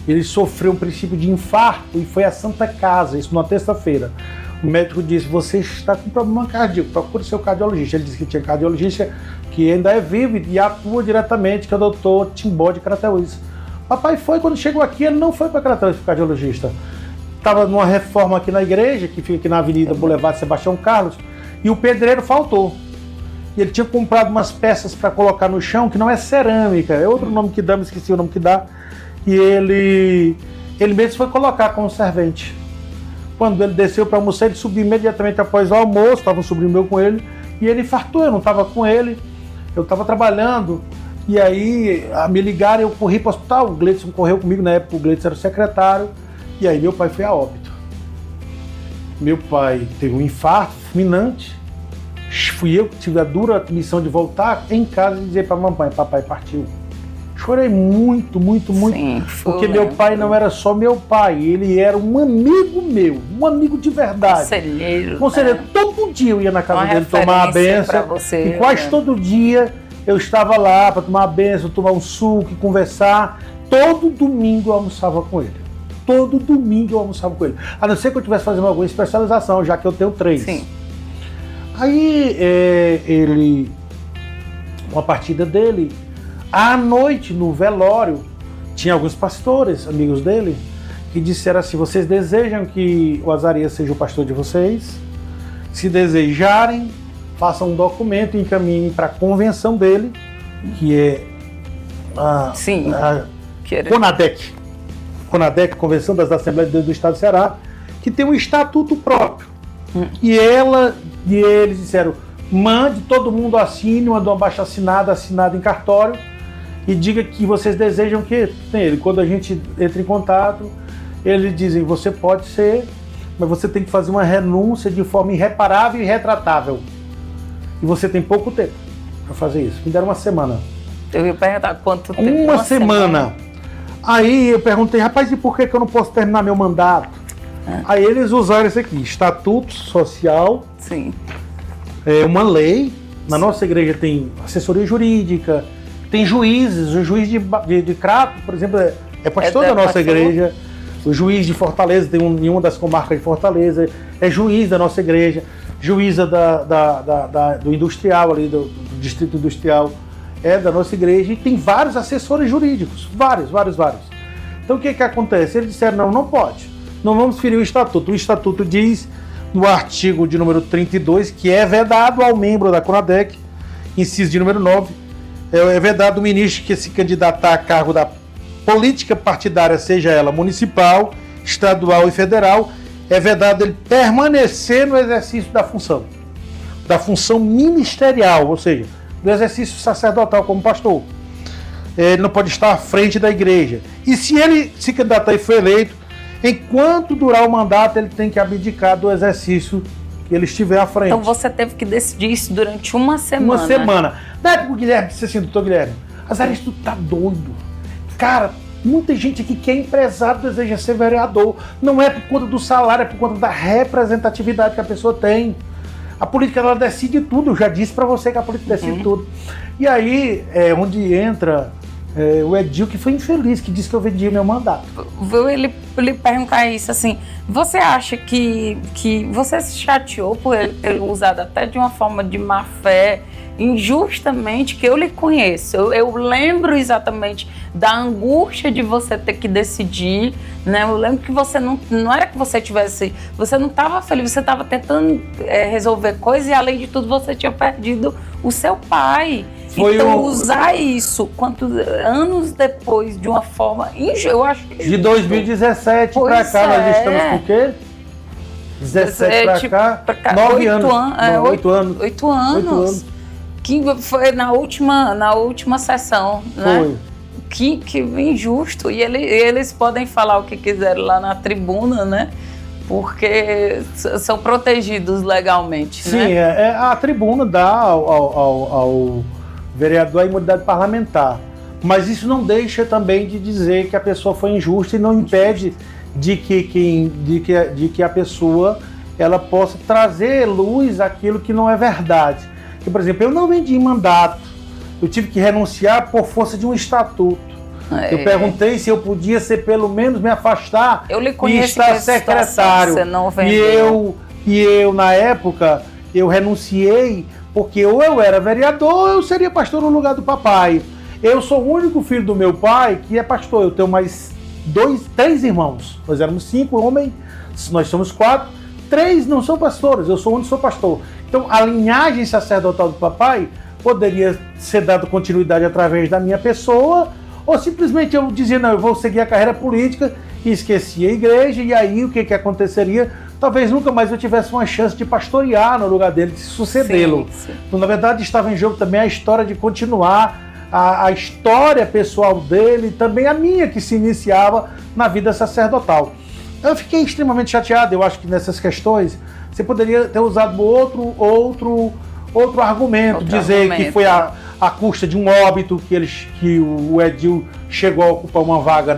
ele sofreu um princípio de infarto e foi à Santa Casa, isso numa terça-feira. O médico disse: você está com problema cardíaco, procure seu cardiologista. Ele disse que tinha cardiologista que ainda é vivo e atua diretamente, que é o doutor Timbó de Crateús. Papai foi, quando chegou aqui, ele não foi para Crateús, para o cardiologista. Estava numa reforma aqui na igreja, que fica aqui na Avenida Boulevard Sebastião Carlos, e o pedreiro faltou. e ele tinha comprado umas peças para colocar no chão, que não é cerâmica, é outro nome que dá, me esqueci o nome que dá, e ele mesmo foi colocar como servente. Quando ele desceu para almoçar, ele subiu imediatamente após o almoço, estava um sobrinho meu com ele, e ele infartou, eu não estava com ele, eu estava trabalhando, e aí me ligaram, eu corri para o hospital, o Gleidson correu comigo, na época o Gleidson era o secretário, e aí meu pai foi a óbito. Meu pai teve um infarto fulminante, fui eu que tive a dura missão de voltar em casa e dizer para a mamãe, papai partiu. Chorei muito, Sim, porque meu pai não era só meu pai, ele era um amigo meu, um amigo de verdade. Conselheiro, né? Todo dia eu ia na casa dele tomar a benção, e quase todo dia eu estava lá para tomar a benção, tomar um suco e conversar. Todo domingo eu almoçava com ele. Todo domingo eu almoçava com ele. A não ser que eu estivesse fazendo alguma especialização, já que eu tenho 3. Sim. Aí uma partida dele, à noite no velório, tinha alguns pastores, amigos dele, que disseram assim: vocês desejam que o Azarias seja o pastor de vocês? Se desejarem, façam um documento e encaminhem para a convenção dele, que é a CONADEC, Convenção das Assembleias de Deus do Estado do Ceará, que tem um estatuto próprio. E eles disseram: mande, todo mundo assine uma abaixo-assinada, assinada em cartório, e diga que vocês desejam que tem ele. Quando a gente entra em contato, eles dizem: você pode ser, mas você tem que fazer uma renúncia de forma irreparável e irretratável. E você tem pouco tempo para fazer isso. Me deram uma semana. Eu ia perguntar quanto tempo. Uma semana. Aí eu perguntei: rapaz, e por que eu não posso terminar meu mandato? Aí eles usaram isso aqui: estatuto social. Sim. É uma lei. Na nossa igreja tem assessoria jurídica, tem juízes. O juiz de Crato, por exemplo, é pastor da nossa igreja. O juiz de Fortaleza, tem em uma das comarcas de Fortaleza, é juiz da nossa igreja. Juíza do industrial ali, do distrito industrial, é da nossa igreja, e tem vários assessores jurídicos, vários. Então o que acontece? Eles disseram: não pode, não vamos ferir o estatuto. O estatuto diz, no artigo de número 32, que é vedado ao membro da CONADEC, inciso de número 9, é vedado o ministro que se candidatar a cargo da política partidária, seja ela municipal, estadual e federal, é vedado ele permanecer no exercício da função ministerial, ou seja, do exercício sacerdotal como pastor. Ele não pode estar à frente da igreja. E se ele se candidatar e for eleito, enquanto durar o mandato, ele tem que abdicar do exercício que ele estiver à frente. Então você teve que decidir isso durante uma semana. Uma semana. Na época o Guilherme disse assim: doutor Guilherme, Azarias, tu tá doido. Cara, muita gente aqui que é empresário deseja ser vereador. Não é por conta do salário, é por conta da representatividade que a pessoa tem. A política, ela decide tudo. Eu já disse para você que a política decide tudo. E aí é onde entra o Edil, que foi infeliz, que disse que eu vendi meu mandato. Vou ele perguntar isso assim: você acha que você se chateou por ele ter usado até de uma forma de má fé, injustamente, que eu lhe conheço, eu lembro exatamente da angústia de você ter que decidir, né? Eu lembro que você não era que você não estava feliz, você estava tentando resolver coisas, e além de tudo você tinha perdido o seu pai. Usar isso anos depois de uma forma eu acho que de 2017 para cá nós estamos com o quê? 17 para cá, 9 anos. 8 anos. 8 anos. Que foi na última sessão, né? Que injusto. E eles podem falar o que quiserem lá na tribuna, né? Porque são protegidos legalmente. Sim, né? A tribuna dá ao vereador a imunidade parlamentar. Mas isso não deixa também de dizer que a pessoa foi injusta, e não impede de que a pessoa ela possa trazer luz àquilo que não é verdade. Porque, por exemplo, eu não vendi mandato, eu tive que renunciar por força de um estatuto. Eu perguntei se eu podia pelo menos me afastar e estar secretário. Você não vendeu. E eu, na época, eu renunciei porque ou eu era vereador ou eu seria pastor no lugar do papai. Eu sou o único filho do meu pai que é pastor. Eu tenho mais 3 irmãos. Nós éramos 5 homens, nós somos 4. 3 não são pastores, eu sou o único que sou pastor. Então, a linhagem sacerdotal do papai poderia ser dada continuidade através da minha pessoa, ou simplesmente eu dizia, não, eu vou seguir a carreira política e esquecia a igreja, e aí o que aconteceria? Talvez nunca mais eu tivesse uma chance de pastorear no lugar dele, de sucedê-lo. Então, na verdade, estava em jogo também a história de continuar a história pessoal dele, também a minha, que se iniciava na vida sacerdotal. Eu fiquei extremamente chateado. Eu acho que nessas questões você poderia ter usado outro argumento, dizer que foi a custa de um óbito, que o Edil chegou a ocupar uma vaga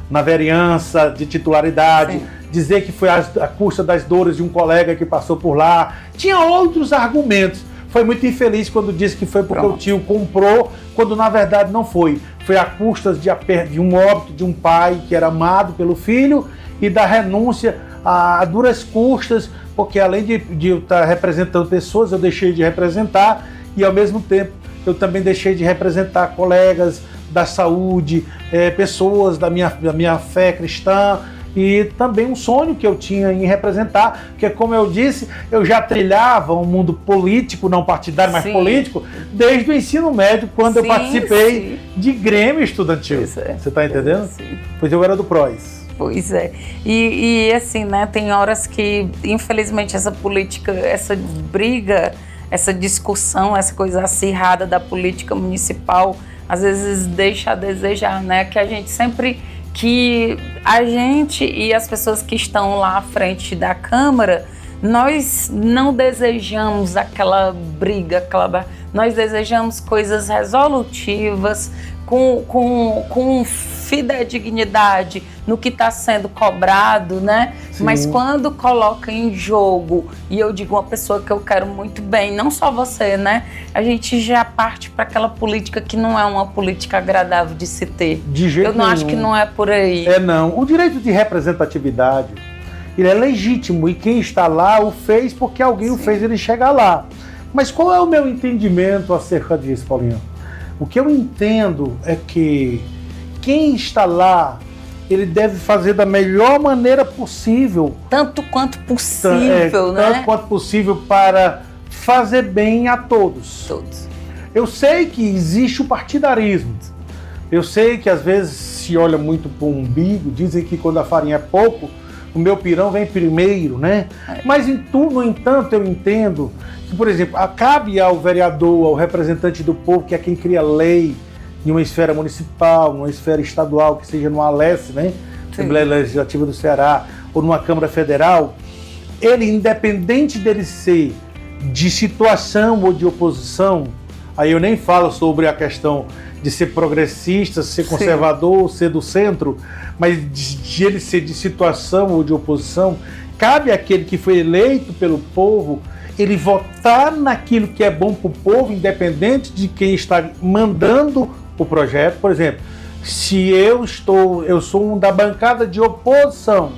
na vereança de titularidade. Sim. Dizer que foi a custa das dores de um colega que passou por lá. Tinha outros argumentos. Foi muito infeliz quando disse que foi porque o tio comprou, quando na verdade não foi. Foi a custa de um óbito de um pai que era amado pelo filho e da renúncia a duras custas, porque além de eu estar representando pessoas, eu deixei de representar e ao mesmo tempo eu também deixei de representar colegas da saúde, pessoas da minha fé cristã, e também um sonho que eu tinha em representar, porque como eu disse, eu já trilhava um mundo político, não partidário, mas político, desde o ensino médio, quando eu participei de Grêmio Estudantil. Você está entendendo? Pois eu era do PROS. Pois é. E assim, né, tem horas que, infelizmente, essa política, essa briga, essa discussão, essa coisa acirrada da política municipal, às vezes deixa a desejar, né, que a gente sempre... que a gente e as pessoas que estão lá à frente da Câmara, nós não desejamos aquela briga, nós desejamos coisas resolutivas, com fidedignidade no que está sendo cobrado, né? Sim. Mas quando coloca em jogo, e eu digo uma pessoa que eu quero muito bem, não só você, né? A gente já parte para aquela política que não é uma política agradável de se ter. De jeito eu não nenhum. Acho que não é por aí. Não. O direito de representatividade, ele é legítimo, e quem está lá o fez porque alguém o fez ele chegar lá. Mas qual é o meu entendimento acerca disso, Paulinho? O que eu entendo é que quem está lá, ele deve fazer da melhor maneira possível. Tanto quanto possível, né? Tanto quanto possível para fazer bem a todos. Eu sei que existe o partidarismo. Eu sei que às vezes se olha muito para o umbigo, dizem que quando a farinha é pouco, o meu pirão vem primeiro, né? Mas no entanto, eu entendo que, por exemplo, cabe ao vereador, ao representante do povo, que é quem cria lei em uma esfera municipal, numa esfera estadual, que seja no Alesse, né? Assembleia Legislativa do Ceará, ou numa Câmara Federal, ele, independente dele ser de situação ou de oposição, aí eu nem falo sobre a questão de ser progressista, ser conservador, ser do centro, mas de ele ser de situação ou de oposição, cabe àquele que foi eleito pelo povo, ele votar naquilo que é bom para o povo, independente de quem está mandando o projeto. Por exemplo, se eu sou um da bancada de oposição,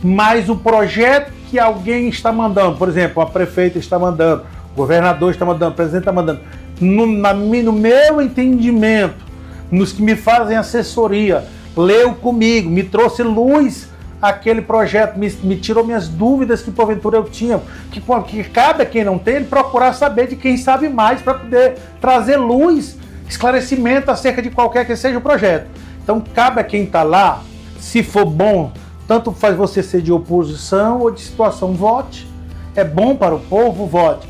mas o projeto que alguém está mandando, por exemplo, a prefeita está mandando, o governador está mandando, o presidente está mandando, no meu entendimento, nos que me fazem assessoria, leu comigo, me trouxe luz aquele projeto, me tirou minhas dúvidas que porventura eu tinha, que cabe a quem não tem, ele procurar saber de quem sabe mais para poder trazer luz, esclarecimento acerca de qualquer que seja o projeto. Então cabe a quem está lá, se for bom, tanto faz você ser de oposição ou de situação, vote. É bom para o povo, vote.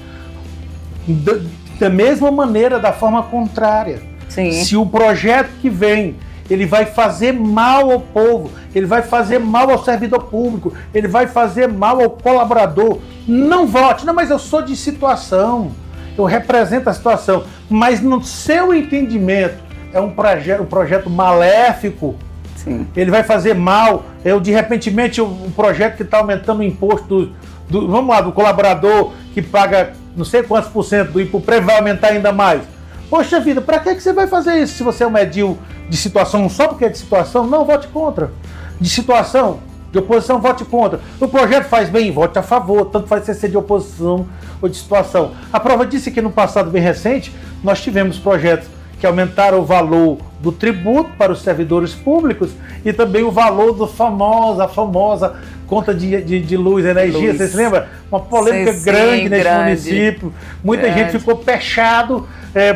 Da mesma maneira, da forma contrária. Sim. Se o projeto que vem, ele vai fazer mal ao povo, ele vai fazer mal ao servidor público, ele vai fazer mal ao colaborador, não vote. Não, mas eu sou de situação, eu represento a situação. Mas no seu entendimento, é um projeto maléfico. Sim. Ele vai fazer mal. De repentemente, o projeto que está aumentando o imposto do colaborador que paga não sei quantos % do IPUPRE vai aumentar ainda mais. Poxa vida, para que você vai fazer isso se você é um edil de situação só porque é de situação? Não, vote contra. De situação, de oposição, vote contra. O projeto faz bem, vote a favor, tanto faz você ser de oposição ou de situação. A prova disso é que no passado bem recente, nós tivemos projetos que aumentaram o valor do tributo para os servidores públicos e também o valor a famosa conta de luz, energia. Você se lembra? Uma polêmica grande nesse município. Muita gente ficou pechado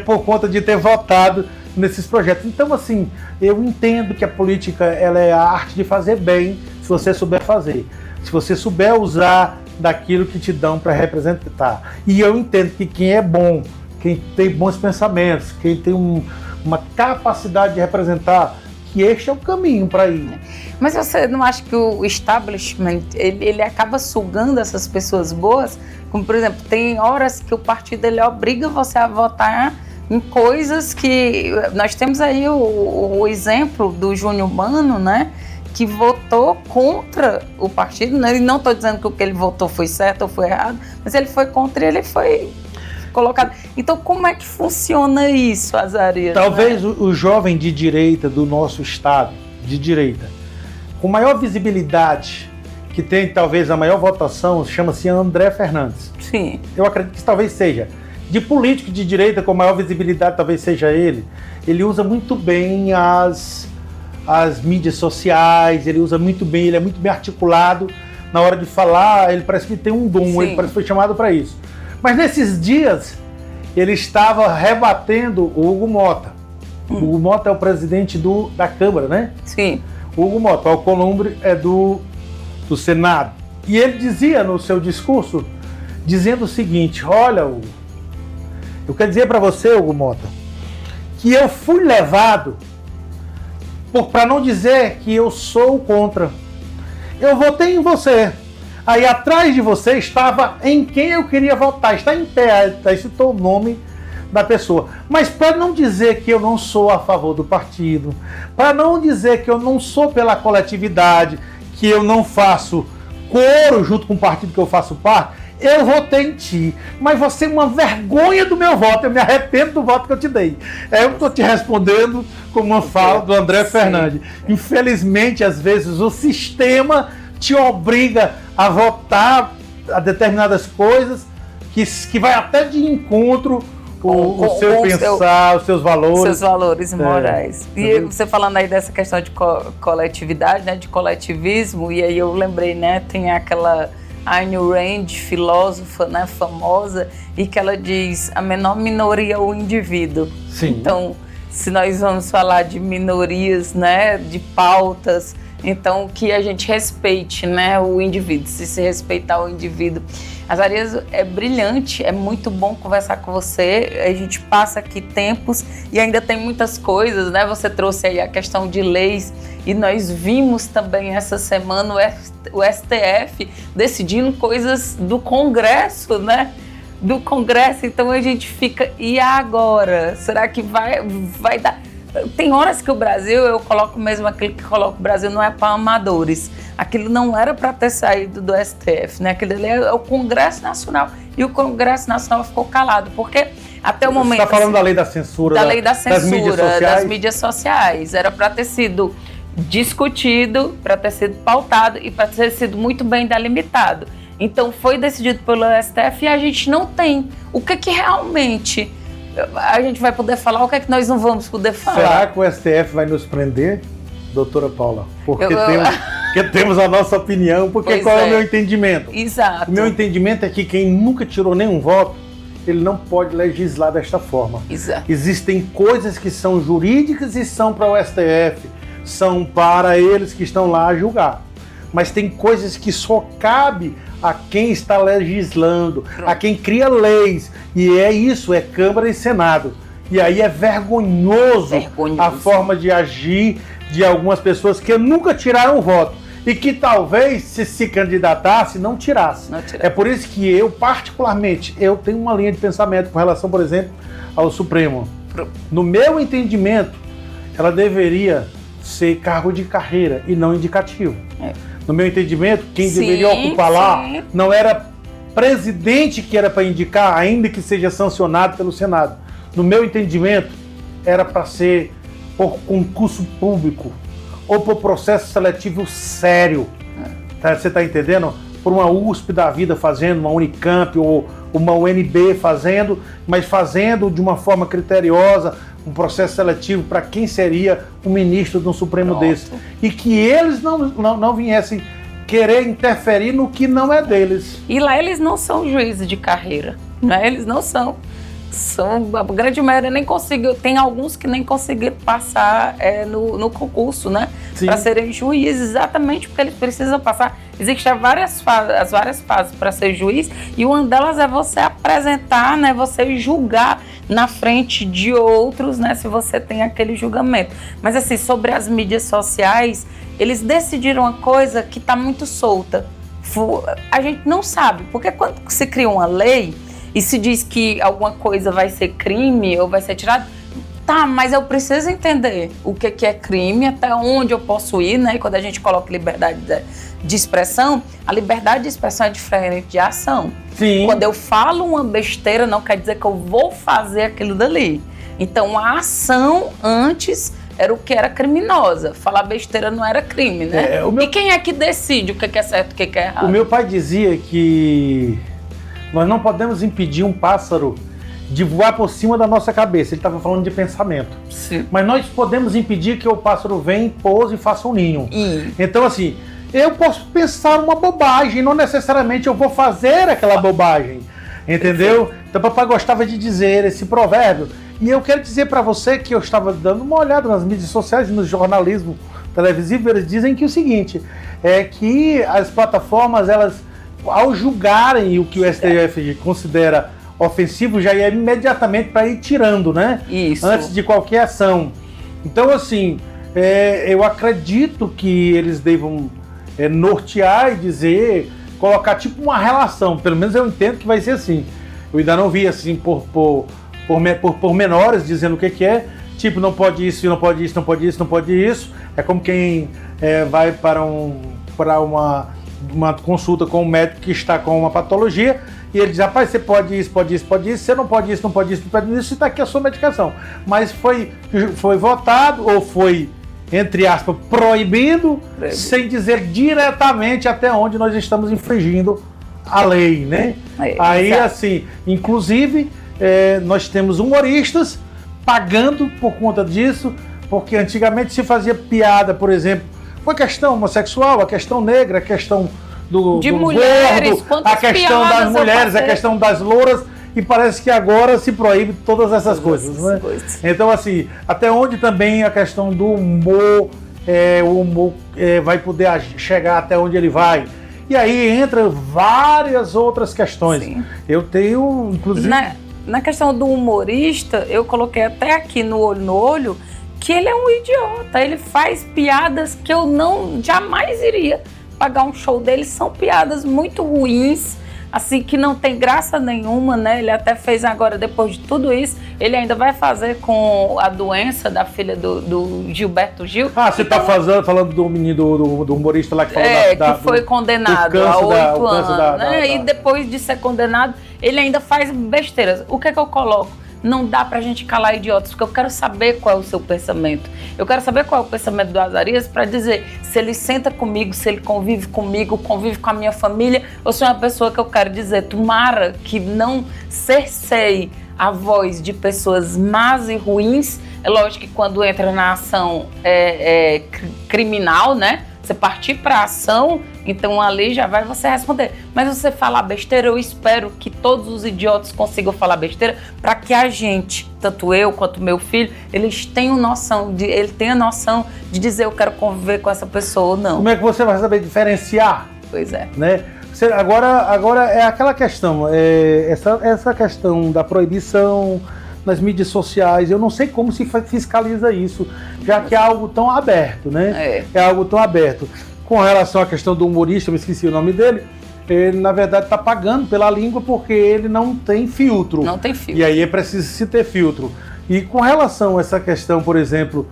por conta de ter votado nesses projetos. Então, assim, eu entendo que a política ela é a arte de fazer bem, se você souber fazer. Se você souber usar daquilo que te dão para representar. E eu entendo que quem é bom, quem tem bons pensamentos, quem tem uma capacidade de representar, que este é o caminho para ir. Mas você não acha que o establishment, ele acaba sugando essas pessoas boas? Como, por exemplo, tem horas que o partido ele obriga você a votar em coisas que... Nós temos aí o exemplo do Júnior Mano, né? Que votou contra o partido, né? E não estou dizendo que o que ele votou foi certo ou foi errado, mas ele foi contra e ele foi colocado. Então, como é que funciona isso, Azarias? Talvez o jovem de direita do nosso estado, de direita, com maior visibilidade, que tem talvez a maior votação, chama-se André Fernandes. Sim. Eu acredito que talvez seja. De político de direita com maior visibilidade, talvez seja ele. Ele usa muito bem as mídias sociais, ele usa muito bem, ele é muito bem articulado na hora de falar, ele parece que tem um dom, Sim. Ele parece que foi chamado para isso. Mas nesses dias, ele estava rebatendo o Hugo Mota. O Hugo Mota é o presidente da Câmara, né? Sim. O Hugo Mota, o Alcolumbre é do Senado. E ele dizia no seu discurso, dizendo o seguinte: olha, Hugo, eu quero dizer para você, Hugo Mota, que eu fui levado, para não dizer que eu sou contra. Eu votei em você. Aí atrás de você estava em quem eu queria votar. Está em pé, aí citou o nome da pessoa. Mas para não dizer que eu não sou a favor do partido, para não dizer que eu não sou pela coletividade, que eu não faço coro junto com o partido que eu faço parte, eu votei em ti. Mas você é uma vergonha do meu voto. Eu me arrependo do voto que eu te dei. Eu estou te respondendo como uma fala do André Fernandes. Infelizmente, às vezes, o sistema te obriga a votar a determinadas coisas que vai até de encontro o seu pensar, os seus valores. Seus valores morais. E você falando aí dessa questão de coletividade, né, de coletivismo, e aí eu lembrei, né, tem aquela Ayn Rand, filósofa, né, famosa, e que ela diz: a menor minoria é o indivíduo. Sim. Então, se nós vamos falar de minorias, né, de pautas, então que a gente respeite, né, o indivíduo, se respeitar o indivíduo. Azarias, é brilhante, é muito bom conversar com você, a gente passa aqui tempos e ainda tem muitas coisas, né, você trouxe aí a questão de leis e nós vimos também essa semana o STF decidindo coisas do Congresso, né, do Congresso, então a gente fica, e agora? Será que vai dar? Tem horas que o Brasil, eu coloco mesmo aquilo que coloco, o Brasil não é para amadores. Aquilo não era para ter saído do STF, né? Aquilo ali é o Congresso Nacional. E o Congresso Nacional ficou calado, porque até o momento... Você está falando da lei da censura? Da lei da censura, das mídias sociais. Era para ter sido discutido, para ter sido pautado e para ter sido muito bem delimitado. Então foi decidido pelo STF e a gente não tem. O que realmente... a gente vai poder falar, o que é que nós não vamos poder falar? Será que o STF vai nos prender, doutora Paula? Porque temos a nossa opinião, porque qual é o meu entendimento? Exato. O meu entendimento é que quem nunca tirou nenhum voto, ele não pode legislar desta forma. Exato. Existem coisas que são jurídicas e são para o STF, são para eles que estão lá a julgar. Mas tem coisas que só cabe a quem está legislando, a quem cria leis. E é isso, é Câmara e Senado. E aí é vergonhoso a forma de agir de algumas pessoas que nunca tiraram o voto. E que talvez, se candidatasse, não tirasse. É por isso que eu, particularmente, eu tenho uma linha de pensamento com relação, por exemplo, ao Supremo. No meu entendimento, ela deveria ser cargo de carreira e não indicativo. No meu entendimento, quem deveria ocupar lá não era presidente que era para indicar, ainda que seja sancionado pelo Senado. No meu entendimento, era para ser por concurso público ou por processo seletivo sério. Você está entendendo? Por uma USP da vida fazendo, uma Unicamp ou uma UNB fazendo, mas fazendo de uma forma criteriosa, um processo seletivo para quem seria o ministro de um Supremo desse. E que eles não viessem querer interferir no que não é deles. E lá eles não são juízes de carreira, né? Eles não são. A grande maioria nem conseguiu, tem alguns que nem conseguiram passar no concurso, né? Para serem juízes, exatamente porque eles precisam passar. Existem várias fases para ser juiz, e uma delas é você apresentar, né? Você julgar na frente de outros, né? Se você tem aquele julgamento. Mas assim, sobre as mídias sociais, eles decidiram uma coisa que está muito solta. A gente não sabe, porque quando se cria uma lei e se diz que alguma coisa vai ser crime ou vai ser tirado, tá, mas eu preciso entender o que é crime, até onde eu posso ir, né? E quando a gente coloca liberdade de expressão, a liberdade de expressão é diferente de ação. Sim. Quando eu falo uma besteira, não quer dizer que eu vou fazer aquilo dali. Então, a ação antes era o que era criminosa. Falar besteira não era crime, né? E quem é que decide o que é certo e o que é errado? O meu pai dizia que nós não podemos impedir um pássaro de voar por cima da nossa cabeça. Ele estava falando de pensamento. Sim. Mas nós podemos impedir que o pássaro venha, pouse e faça um ninho. Então, assim, eu posso pensar uma bobagem, não necessariamente eu vou fazer aquela bobagem. Entendeu? Então, papai gostava de dizer esse provérbio. E eu quero dizer para você que eu estava dando uma olhada nas mídias sociais e no jornalismo televisivo, eles dizem que o seguinte, é que as plataformas, elas, ao julgarem o que o STF considera ofensivo, já ia imediatamente para ir tirando, né? Isso. Antes de qualquer ação. Então, assim, eu acredito que eles devam nortear e dizer, colocar tipo uma relação, pelo menos eu entendo que vai ser assim. Eu ainda não vi assim por menores dizendo o que é, tipo, não pode isso, não pode isso, não pode isso, não pode isso. É como quem vai para uma consulta com um médico que está com uma patologia e ele diz, rapaz, você pode isso, pode isso, pode isso, você não pode isso, não pode isso, não pode isso, e está aqui a sua medicação. Mas foi votado ou foi, entre aspas, proibido, sem dizer diretamente até onde nós estamos infringindo a lei, né? Aí, assim, inclusive, nós temos humoristas pagando por conta disso, porque antigamente se fazia piada, por exemplo, com a questão homossexual, a questão negra, a questão do mulheres, gordo, a questão das mulheres, a questão das louras, e parece que agora se proíbe todas essas coisas, né? Então, assim, até onde também a questão do humor, o humor vai poder chegar até onde ele vai. E aí entra várias outras questões. Sim. Eu tenho, inclusive... Na questão do humorista, eu coloquei até aqui no olho, que ele é um idiota. Ele faz piadas que eu jamais iria pagar um show dele. São piadas muito ruins, assim, que não tem graça nenhuma, né? Ele até fez agora, depois de tudo isso, ele ainda vai fazer com a doença da filha do Gilberto Gil. Ah, você está falando do menino, do humorista lá que falou que foi condenado a 8 anos, né? E depois de ser condenado, ele ainda faz besteiras. O que é que eu coloco? Não dá pra gente calar idiotas, porque eu quero saber qual é o seu pensamento. Eu quero saber qual é o pensamento do Azarias para dizer se ele senta comigo, se ele convive comigo, convive com a minha família, ou se é uma pessoa que eu quero dizer, tomara que não cerceie a voz de pessoas más e ruins. É lógico que quando entra na ação criminal, né? Você partir para a ação, então ali já vai você responder. Mas você falar besteira, eu espero que todos os idiotas consigam falar besteira para que a gente, tanto eu quanto meu filho, eles tenham noção de dizer eu quero conviver com essa pessoa ou não. Como é que você vai saber diferenciar? Pois é. Né? Agora é aquela questão, essa questão da proibição nas mídias sociais, eu não sei como se fiscaliza isso, já que é algo tão aberto, né? É algo tão aberto. Com relação à questão do humorista, eu me esqueci o nome dele, ele na verdade está pagando pela língua porque ele não tem filtro. Não tem filtro. E aí é preciso se ter filtro. E com relação a essa questão, por exemplo,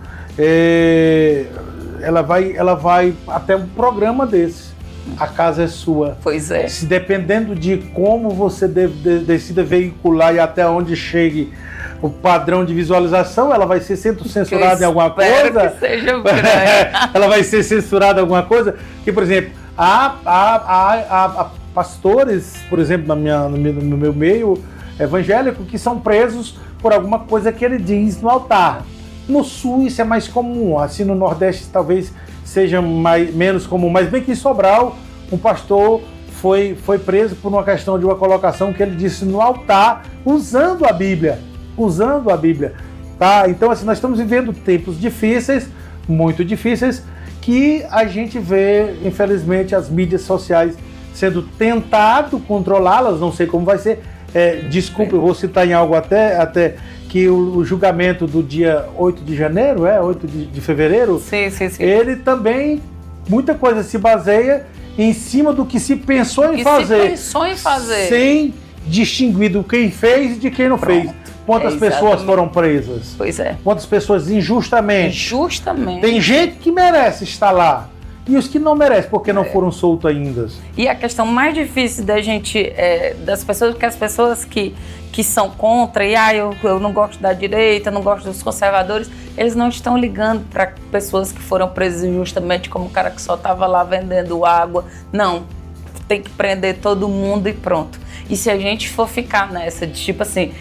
ela vai até um programa desse. A casa é sua. Pois é. Se dependendo de como você decida veicular e até onde chegue o padrão de visualização, ela vai ser censurada em alguma coisa. Que seja ela vai ser censurada em alguma coisa. Que, por exemplo, pastores, por exemplo, no meu meio evangélico, que são presos por alguma coisa que ele diz no altar. No Sul isso é mais comum, assim no Nordeste talvez seja menos comum, mas bem que em Sobral um pastor foi preso por uma questão de uma colocação que ele disse no altar, usando a Bíblia, tá? Então assim, nós estamos vivendo tempos difíceis, muito difíceis, que a gente vê, infelizmente, as mídias sociais sendo tentado controlá-las, não sei como vai ser. Desculpa, eu vou citar em algo até que o julgamento do dia 8 de janeiro, 8 de fevereiro, sim. ele também, muita coisa se baseia em cima do que se pensou em fazer. Sem distinguir do quem fez e de quem não fez. Quantas pessoas foram presas? Pois é. Quantas pessoas injustamente? Justamente. Tem gente que merece estar lá. E os que não merecem, porque não foram soltos ainda. E a questão mais difícil da gente, das pessoas, porque as pessoas que são contra, e eu não gosto da direita, não gosto dos conservadores, eles não estão ligando para pessoas que foram presas injustamente, como o cara que só estava lá vendendo água. Não, tem que prender todo mundo e pronto. E se a gente for ficar nessa, de tipo assim,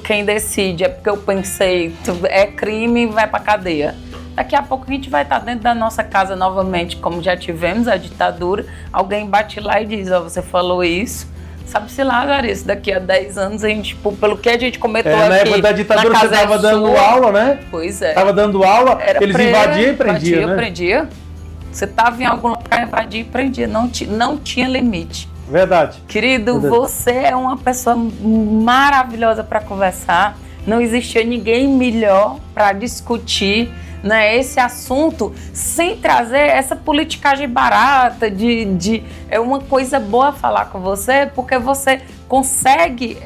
quem decide é porque eu pensei, é crime, vai pra cadeia. Daqui a pouco a gente vai estar dentro da nossa casa novamente, como já tivemos a ditadura, alguém bate lá e diz, você falou isso, sabe-se lá, Larissa, daqui a 10 anos a gente, pelo que a gente comentou aqui, na época da ditadura você estava dando aula, né? Pois é. Estava dando aula, eles invadiam e prendiam, né? Prendia. Você estava em algum lugar, invadia e prendia, não tinha limite. Verdade. Querido, você é uma pessoa maravilhosa para conversar, não existia ninguém melhor para discutir, né, esse assunto sem trazer essa politicagem barata é uma coisa boa falar com você, porque você consegue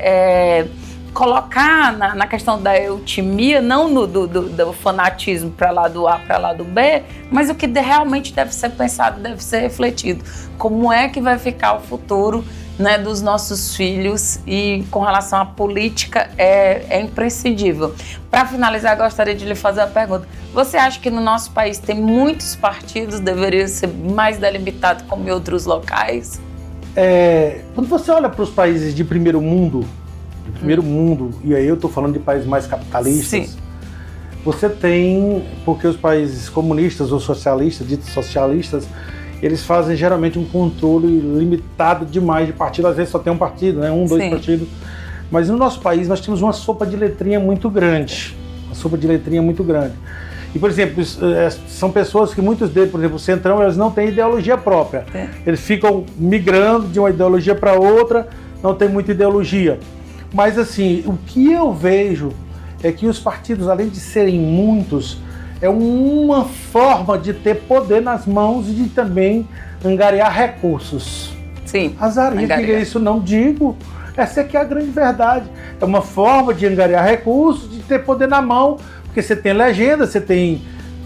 colocar na questão da eutimia, não do fanatismo para lá do A, para lá do B, mas o que realmente deve ser pensado, deve ser refletido. Como é que vai ficar o futuro, né, dos nossos filhos, e com relação à política é imprescindível. Para finalizar, gostaria de lhe fazer uma pergunta. Você acha que no nosso país tem muitos partidos, deveria ser mais delimitado como em outros locais? Quando você olha para os países de primeiro mundo, e aí eu estou falando de países mais capitalistas, sim, você tem, porque os países comunistas ou socialistas, ditos socialistas, eles fazem geralmente um controle limitado demais de partido, às vezes só tem um partido, né? Dois partidos. Mas no nosso país nós temos uma sopa de letrinha muito grande. E, por exemplo, são pessoas que muitos deles, por exemplo, o Centrão, eles não têm ideologia própria. Eles ficam migrando de uma ideologia para outra, não tem muita ideologia. Mas, assim, o que eu vejo é que os partidos, além de serem muitos, é uma forma de ter poder nas mãos e de também angariar recursos. Sim. Azarinha, que isso não digo. Essa é que é a grande verdade. É uma forma de angariar recursos, de ter poder na mão, porque você tem legenda, você tem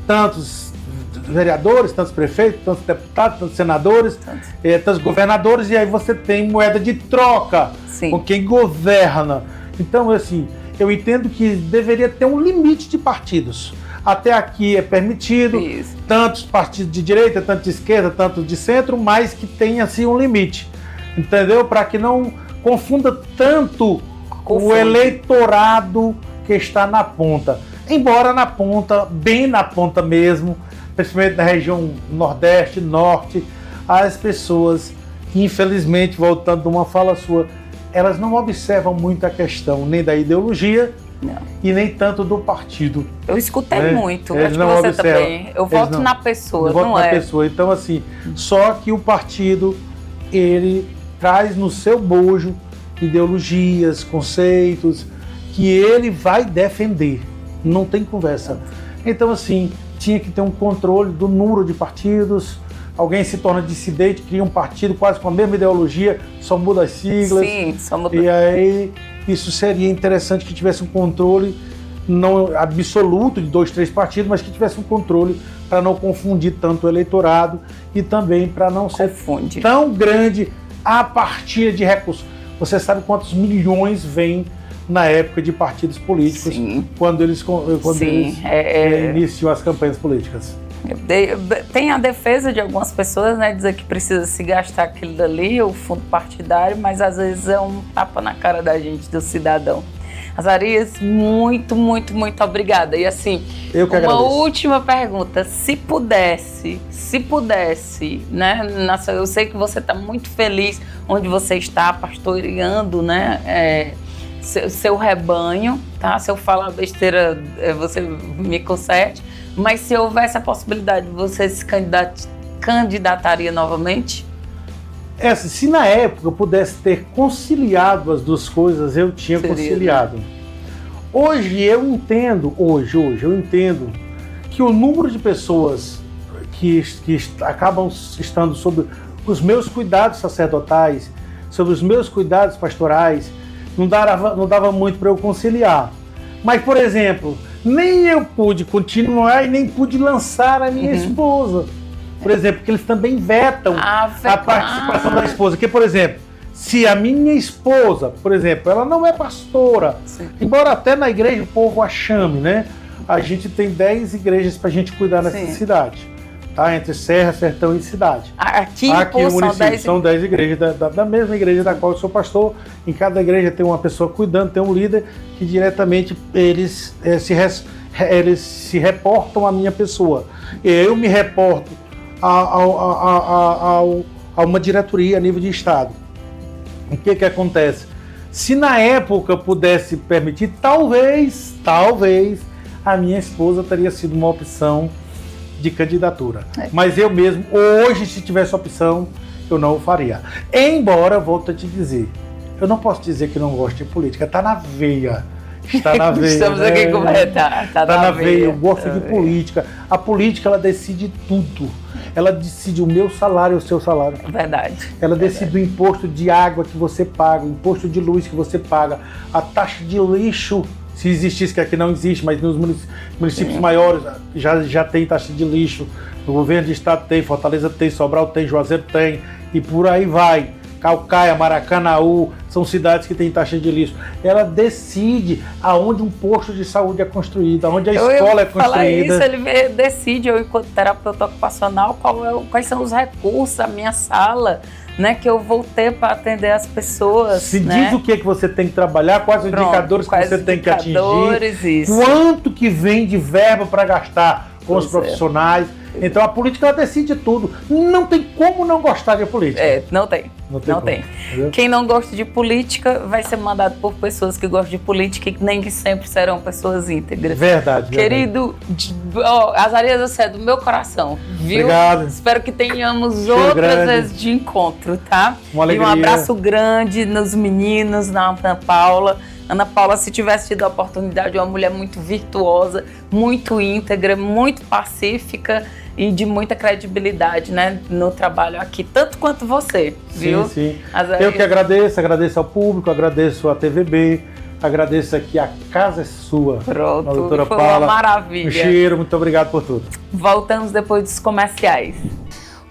tantos vereadores, tantos prefeitos, tantos deputados, tantos senadores, tantos governadores, e aí você tem moeda de troca, sim, com quem governa. Então, assim, eu entendo que deveria ter um limite de partidos. Até aqui é permitido, tantos partidos de direita, tantos de esquerda, tantos de centro, mas que tem assim um limite, entendeu? Para que não confunda tanto o eleitorado que está na ponta. Embora na ponta, bem na ponta mesmo, principalmente na região Nordeste, Norte, as pessoas, infelizmente, voltando de uma fala sua, elas não observam muito a questão nem da ideologia, não, e nem tanto do partido. Eu escutei muito, acho que você também. Eu voto na pessoa, não é? Pessoa. Então, assim, só que o partido, ele traz no seu bojo ideologias, conceitos, que ele vai defender. Não tem conversa. Então, assim, tinha que ter um controle do número de partidos. Alguém se torna dissidente, cria um partido quase com a mesma ideologia, só muda as siglas. Sim, só muda. E aí, isso seria interessante que tivesse um controle, não absoluto de 2, 3 partidos, mas que tivesse um controle para não confundir tanto o eleitorado e também para não ser tão grande a partilha de recursos. Você sabe quantos milhões vêm na época de partidos políticos, quando eles iniciam as campanhas políticas. Tem a defesa de algumas pessoas, né, dizer que precisa se gastar aquilo dali, o fundo partidário, mas às vezes é um tapa na cara da gente, do cidadão. Azarias, muito, muito, muito obrigada. E assim, uma última pergunta, se pudesse, né, eu sei que você está muito feliz onde você está pastoreando, né, seu rebanho, tá? Se eu falar besteira, você me conserte, mas se houvesse a possibilidade, você se candidataria novamente? Se na época eu pudesse ter conciliado as duas coisas, eu tinha conciliado. Hoje eu entendo que o número de pessoas que acabam estando sob os meus cuidados sacerdotais, sobre os meus cuidados pastorais, não dava muito para eu conciliar. Mas, por exemplo, nem eu pude continuar e nem pude lançar a minha esposa. Por exemplo, porque eles também vetam a participação da esposa. Que, por exemplo, se a minha esposa, por exemplo, ela não é pastora, embora até na igreja o povo a chame, né? A gente tem 10 igrejas para a gente cuidar nessa cidade, tá? Entre Serra, Sertão e cidade. Aqui no município são 10 igrejas, da mesma igreja da qual eu sou pastor. Em cada igreja tem uma pessoa cuidando, tem um líder que diretamente eles se reportam à minha pessoa. Eu me reporto a uma diretoria a nível de estado. O que acontece? Se na época eu pudesse permitir, talvez a minha esposa teria sido uma opção de candidatura. Mas eu mesmo, hoje, se tivesse opção, eu não o faria. Embora, volto a te dizer, eu não posso dizer que não gosto de política, está na veia. Está na veia. Estamos aqui com tá na veia. Eu gosto de política. A política, ela decide tudo. Ela decide o meu salário e o seu salário. Verdade. Ela decide o imposto de água que você paga, o imposto de luz que você paga, a taxa de lixo, se existisse, que aqui não existe, mas nos municípios maiores já tem taxa de lixo. No governo de estado tem, Fortaleza tem, Sobral tem, Juazeiro tem, e por aí vai. Caucaia, Maracanaú, são cidades que têm taxa de lixo. Ela decide aonde um posto de saúde é construído, aonde a escola é construída. Isso, ele decide, eu enquanto terapeuta ocupacional, quais são os recursos da minha sala, né, que eu vou ter para atender as pessoas. Se diz o que você tem que trabalhar, quais os indicadores que você tem que atingir, quanto que vem de verba para gastar com os profissionais. Então a política, ela decide tudo. Não tem como não gostar de política. Não tem. Quem não gosta de política vai ser mandado por pessoas que gostam de política e nem que sempre serão pessoas íntegras. Verdade. Querido, Azarias, você é do meu coração, viu? Obrigado. Espero que tenhamos outras vezes de encontro, tá? Uma alegria. E um abraço grande nos meninos, na Ana Paula. Ana Paula, se tivesse tido a oportunidade, é uma mulher muito virtuosa, muito íntegra, muito pacífica e de muita credibilidade, né, no trabalho aqui, tanto quanto você, viu? Sim. Eu que agradeço ao público, agradeço à TVB, agradeço aqui, a casa é sua. Pronto, doutora foi Paula, uma maravilha. Um cheiro, muito obrigado por tudo. Voltamos depois dos comerciais.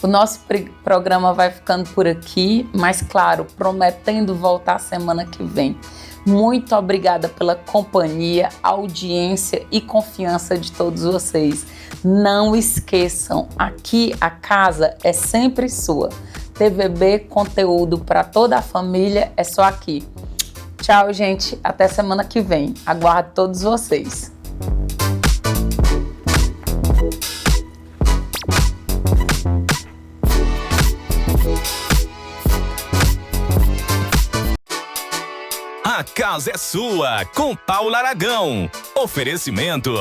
O nosso programa vai ficando por aqui, mas claro, prometendo voltar semana que vem. Muito obrigada pela companhia, audiência e confiança de todos vocês. Não esqueçam, aqui a casa é sempre sua. TVB, conteúdo para toda a família, é só aqui. Tchau, gente. Até semana que vem. Aguardo todos vocês. A casa é sua, com Paula Aragão. Oferecimento: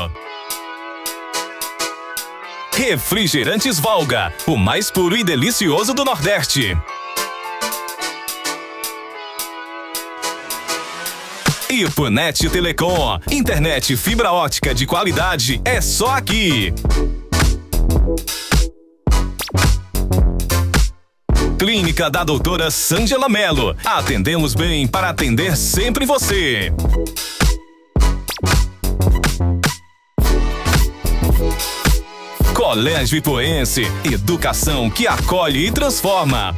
Refrigerantes Volga, o mais puro e delicioso do Nordeste. E Punet Telecom, internet fibra ótica de qualidade é só aqui. Clínica da doutora Sângela Mello. Atendemos bem para atender sempre você. Colégio Ipoense, educação que acolhe e transforma.